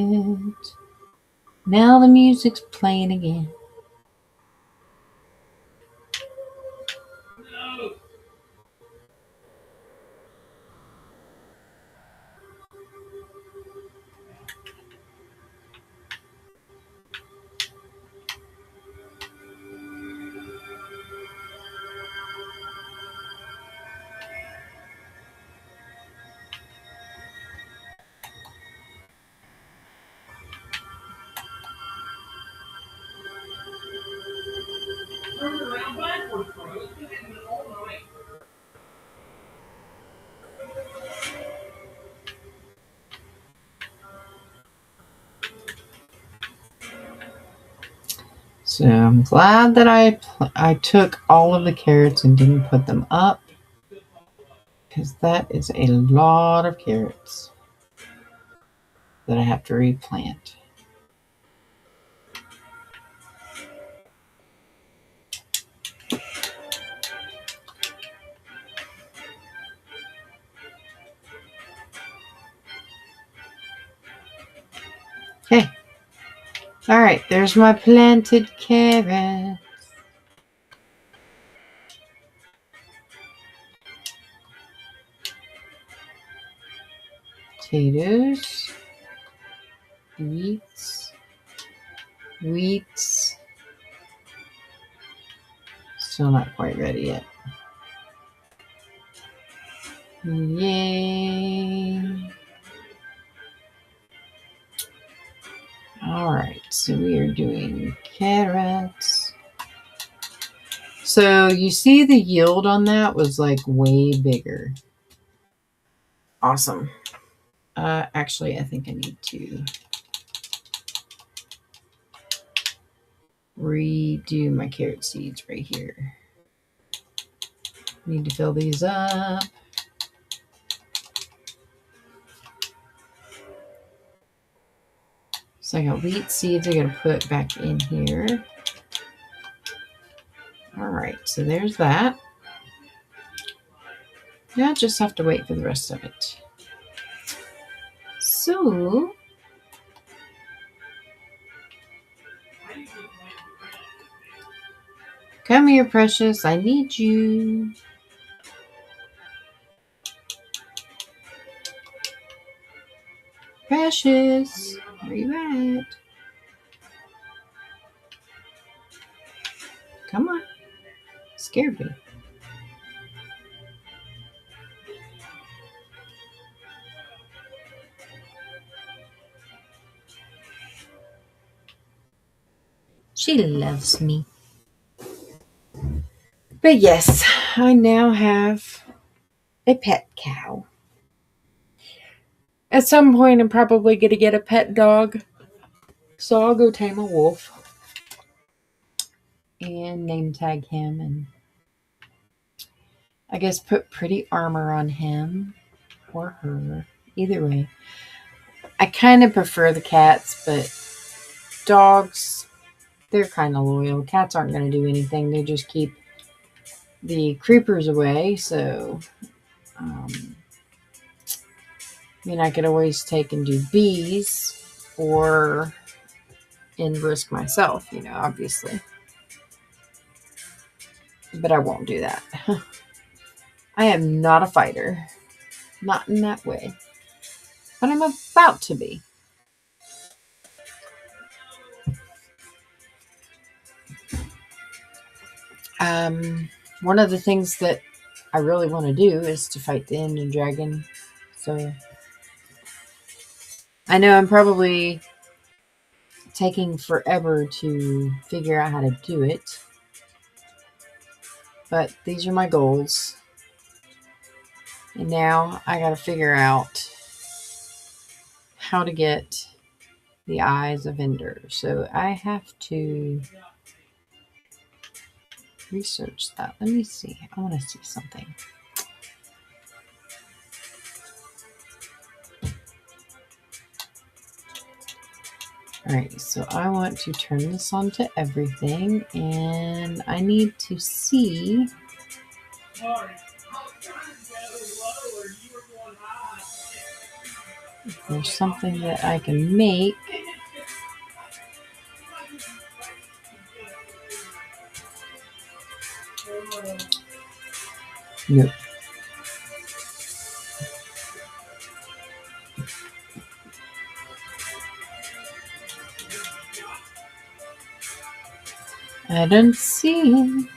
Now the music's playing again. So I'm glad that I took all of the carrots and didn't put them up, because that is a lot of carrots that I have to replant. Okay. All right, there's my planted carrot. Potatoes. Wheats. Still not quite ready yet. Yay. All right, so we are doing carrots. So you see the yield on that was like way bigger. Awesome. Actually, I think I need to redo my carrot seeds right here. Need to fill these up. So I got wheat seeds I gotta put back in here. All right, so there's that. Now I just have to wait for the rest of it. So come here, precious. I need you. Precious, where you at? Come on. Scared me. She loves me. But yes, I now have a pet cow. At some point, I'm probably going to get a pet dog. So I'll go tame a wolf and name tag him and I guess put pretty armor on him or her. Either way. I kind of prefer the cats, but dogs, they're kind of loyal. Cats aren't going to do anything. They just keep the creepers away. So, I could always take and do bees or and risk myself, obviously. But I won't do that. I am not a fighter. Not in that way. But I'm about to be. One of the things that I really want to do is to fight the Indian dragon. So I know I'm probably taking forever to figure out how to do it. But these are my goals. And now I got to figure out how to get the eyes of Ender. So I have to research that. Let me see. I want to see something. Alright, so I want to turn this on to everything, and I need to see If there's something that I can make. Nope. I don't see it.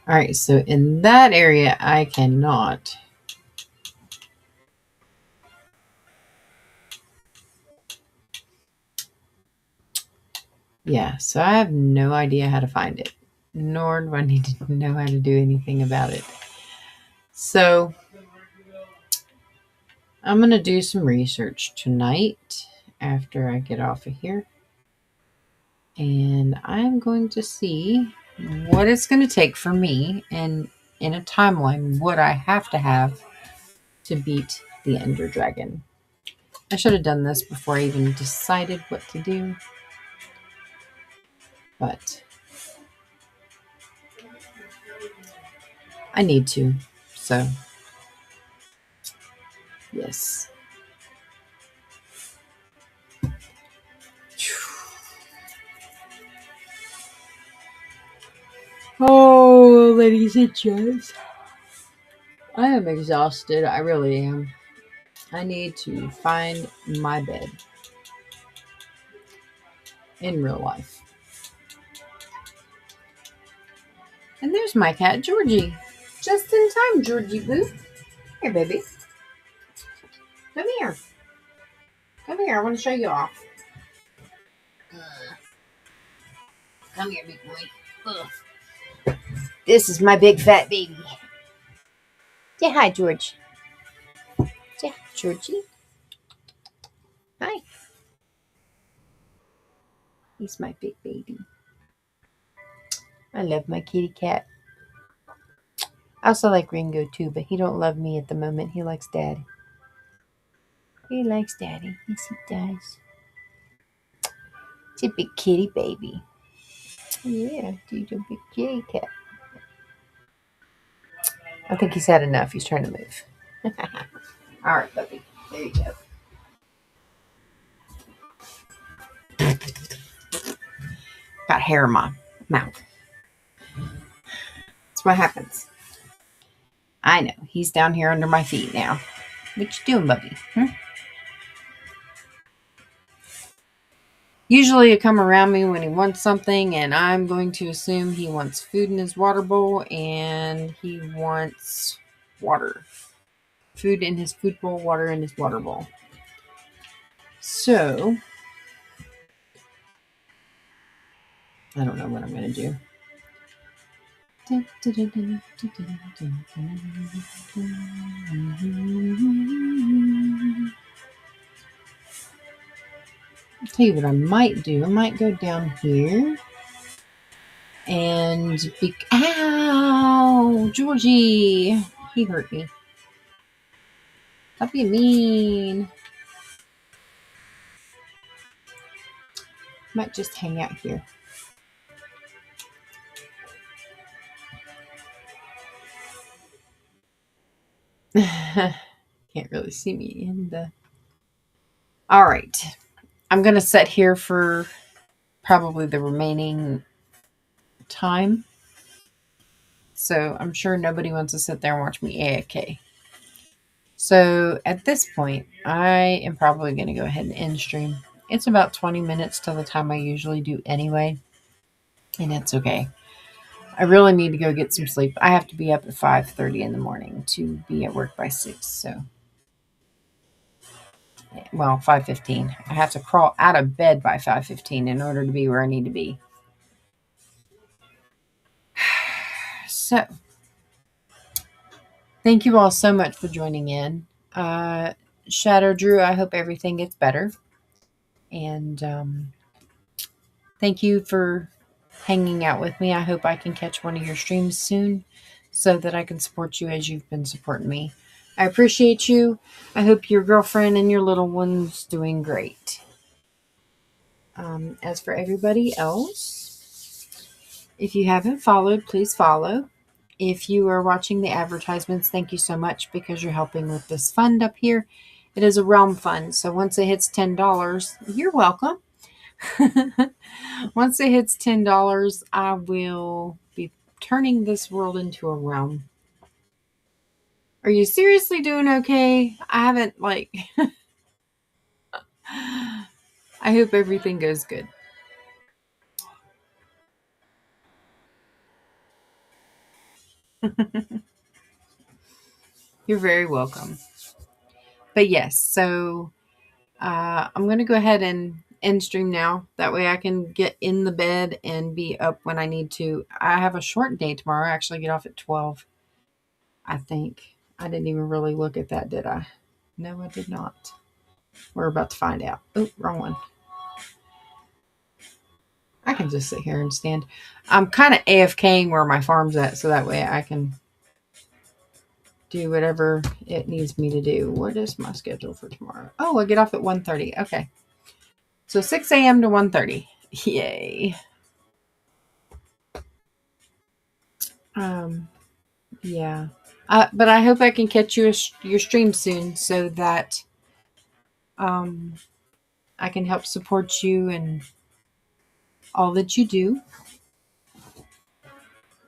All right, so in that area, I cannot. Yeah, so I have no idea how to find it, nor do I need to know how to do anything about it. So I'm going to do some research tonight after I get off of here. And I'm going to see what it's going to take for me and in a timeline what I have to have to beat the Ender Dragon. I should have done this before I even decided what to do. But I need to. So, yes. Oh, ladies and gents. I am exhausted. I really am. I need to find my bed in real life. And there's my cat, Georgie. Just in time, Georgie Boo. Here, baby. Come here. Come here. I want to show you off. Come here, big boy. Ugh. This is my big fat baby. Say hi, George. Say hi, Georgie. Hi. He's my big baby. I love my kitty cat. I also like Ringo too, but he don't love me at the moment. He likes Daddy. He likes Daddy. Yes, he does. It's a big kitty baby. Yeah, he's a big kitty cat. I think he's had enough. He's trying to move. All right, puppy. There you go. Got hair in my mouth. That's what happens. I know. He's down here under my feet now. What you doing, Bubby? Usually he'll come around me when he wants something, and I'm going to assume he wants food in his water bowl and he wants water. Food in his food bowl, water in his water bowl. So, I don't know what I'm going to do. I'll tell you what I might do. I might go down here and ow, Georgie, he hurt me. Stop being mean. Might just hang out here. Can't really see me in the. All right. I'm going to sit here for probably the remaining time. So I'm sure nobody wants to sit there and watch me AFK. So at this point, I am probably going to go ahead and end stream. It's about 20 minutes till the time I usually do anyway. And it's okay. I really need to go get some sleep. I have to be up at 5:30 in the morning to be at work by 6. So, well, 5:15. I have to crawl out of bed by 5:15 in order to be where I need to be. So, thank you all so much for joining in. Shadow Drew, I hope everything gets better. And thank you for hanging out with me. I hope I can catch one of your streams soon so that I can support you as you've been supporting me. I appreciate you. I hope your girlfriend and your little one's doing great. As for everybody else, If you haven't followed, please follow. If you are watching the advertisements, thank you so much because you're helping with this fund up here. It is a realm fund, so once it hits $10, you're welcome. Once it hits $10, I will be turning this world into a realm. Are you seriously doing okay? I haven't, like, I hope everything goes good. You're very welcome. But yes, so I'm going to go ahead and end stream now. That way I can get in the bed and be up when I need to. I have a short day tomorrow. I actually get off at 12, I think. I didn't even really look at that, did I? No, I did not. We're about to find out. Oh, wrong one. I can just sit here and stand. I'm kind of AFKing where my farm's at, so that way I can do whatever it needs me to do. What is my schedule for tomorrow? Oh, I get off at 1:30. Okay. So 6 a.m. to 1:30. Yay. Um, yeah. But I hope I can catch your stream soon so that um, I can help support you and all that you do.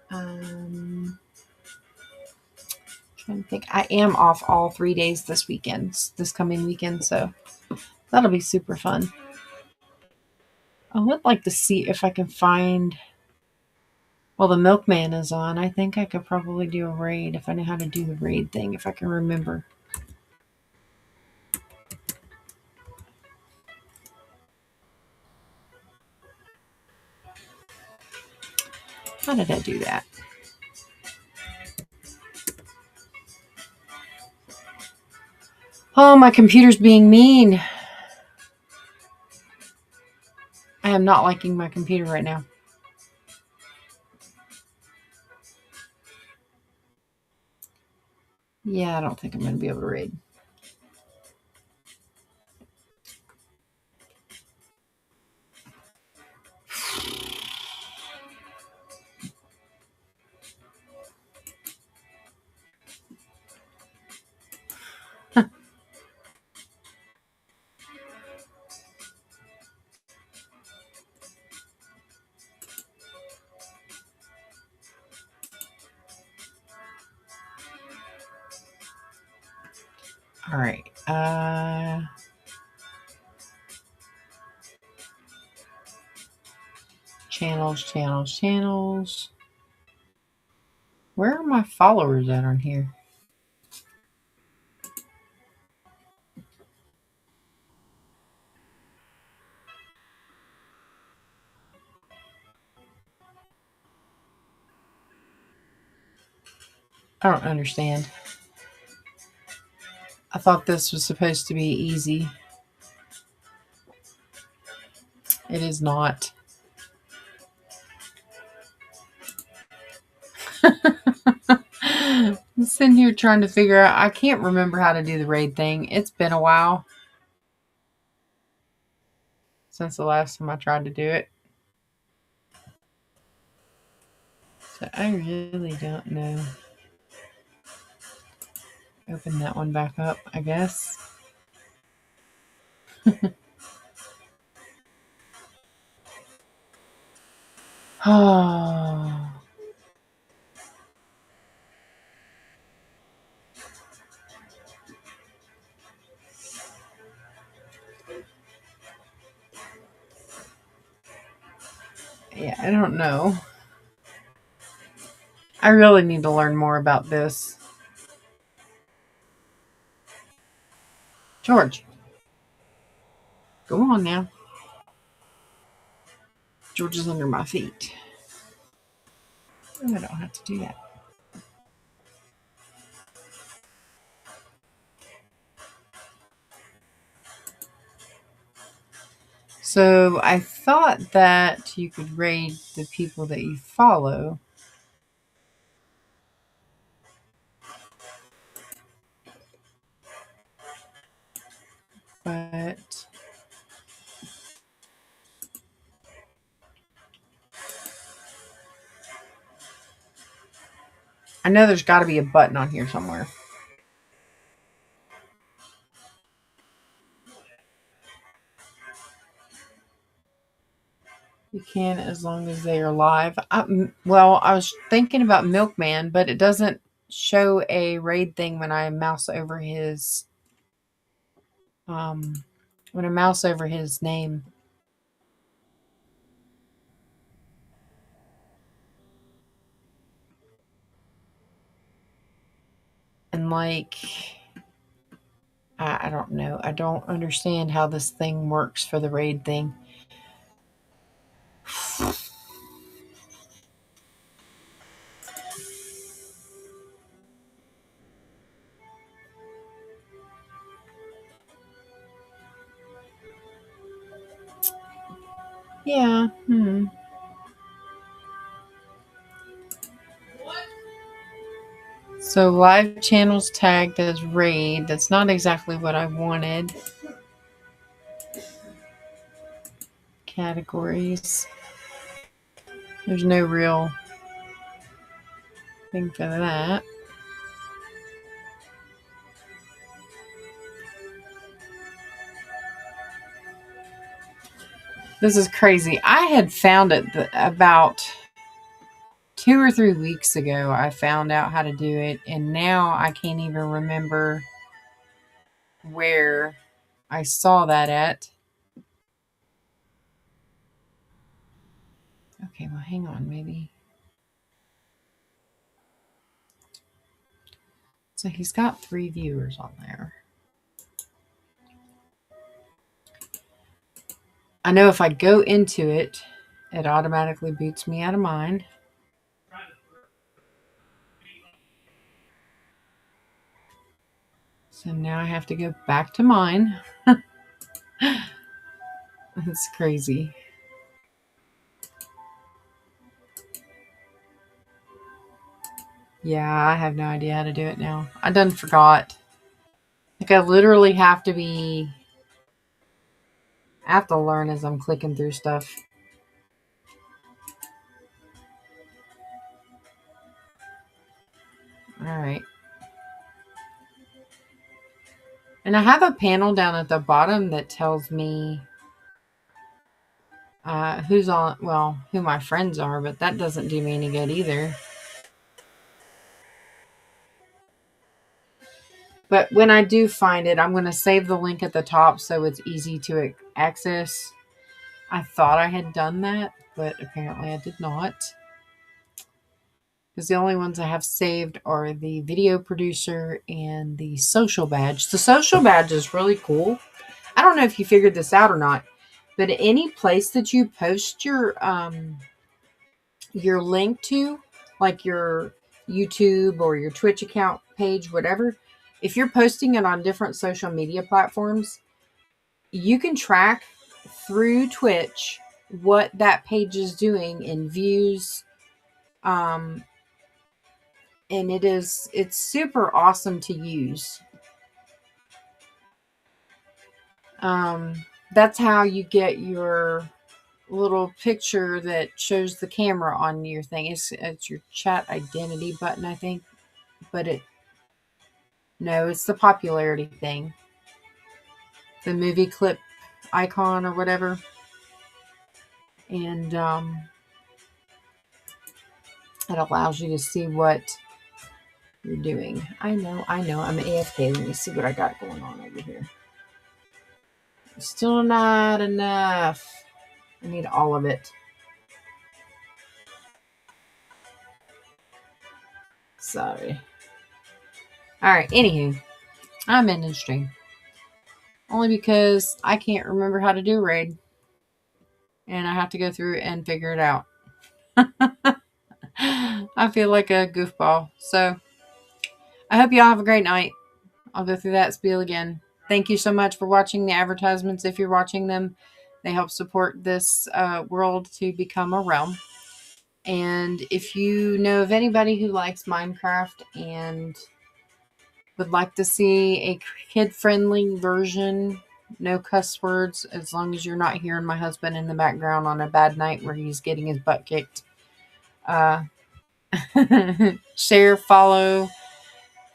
Trying to think. I am off all 3 days this coming weekend, so that'll be super fun. I would like to see if I can find. Well, the milkman is on. I think I could probably do a raid if I know how to do the raid thing, if I can remember. How did I do that? Oh, my computer's being mean. I am not liking my computer right now. Yeah, I don't think I'm going to be able to raid. All right. Channels. Where are my followers at on here? I don't understand. I thought this was supposed to be easy. It is not. I'm sitting here trying to figure out. I can't remember how to do the raid thing. It's been a while since the last time I tried to do it. So I really don't know. Open that one back up, I guess. Oh. Yeah, I don't know. I really need to learn more about this. George, go on now. George is under my feet. I don't have to do that. So I thought that you could raid the people that you follow. But I know there's got to be a button on here somewhere. You can, as long as they are live. Well, I was thinking about Milkman, but it doesn't show a raid thing when I mouse over his um when I mouse over his name. And like I don't know. I don't understand how this thing works for the raid thing. Yeah. So live channels tagged as raid. That's not exactly what I wanted. Categories. There's no real thing for that. This is crazy. I had found it about 2 or 3 weeks ago. I found out how to do it, and now I can't even remember where I saw that at. Okay, well, hang on, maybe. So he's got 3 viewers on there. I know if I go into it, it automatically boots me out of mine. So now I have to go back to mine. It's crazy. Yeah, I have no idea how to do it now. I done forgot. Like I literally have to be. I have to learn as I'm clicking through stuff. All right. And I have a panel down at the bottom that tells me who's on, well, who my friends are, but that doesn't do me any good either. But when I do find it, I'm going to save the link at the top so it's easy to access. I thought I had done that, but apparently I did not. Because the only ones I have saved are the video producer and the social badge. The social badge is really cool. I don't know if you figured this out or not, but any place that you post your link to, like your YouTube or your Twitch account page, whatever, if you're posting it on different social media platforms, you can track through Twitch what that page is doing in views. And it's super awesome to use. That's how you get your little picture that shows the camera on your thing. It's your chat identity button, I think, but it's the popularity thing, the movie clip icon or whatever, and it allows you to see what you're doing. I know. I'm AFK. Let me see what I got going on over here. Still not enough. I need all of it. Sorry. Alright, anywho. I'm ending stream. Only because I can't remember how to do raid. And I have to go through and figure it out. I feel like a goofball. So, I hope y'all have a great night. I'll go through that spiel again. Thank you so much for watching the advertisements. If you're watching them, they help support this world to become a realm. And if you know of anybody who likes Minecraft and would like to see a kid-friendly version, no cuss words, as long as you're not hearing my husband in the background on a bad night where he's getting his butt kicked, Share, follow,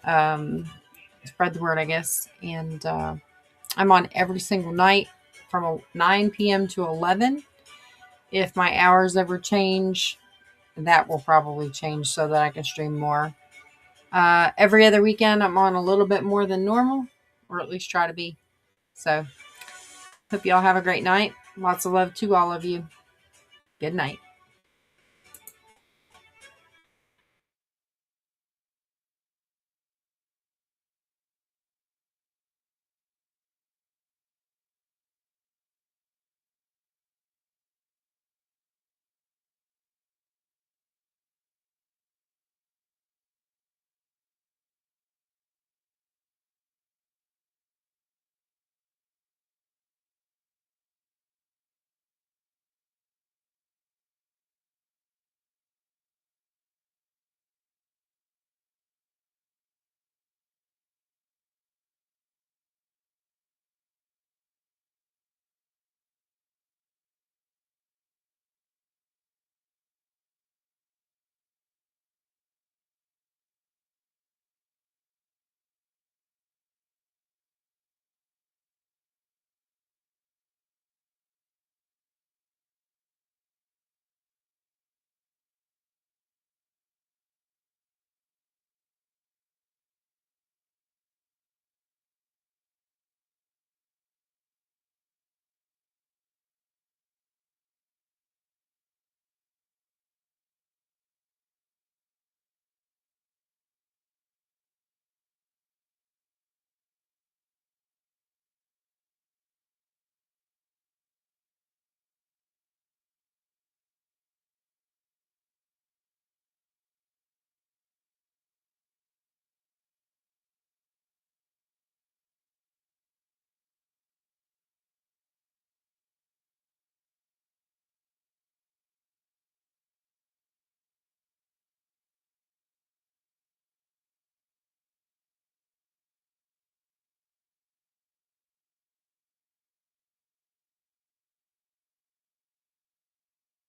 spread the word, I guess. And I'm on every single night from 9 p.m. to 11. If my hours ever change, that will probably change so that I can stream more. Every other weekend, I'm on a little bit more than normal, or at least try to be. So, hope y'all have a great night. Lots of love to all of you. Good night.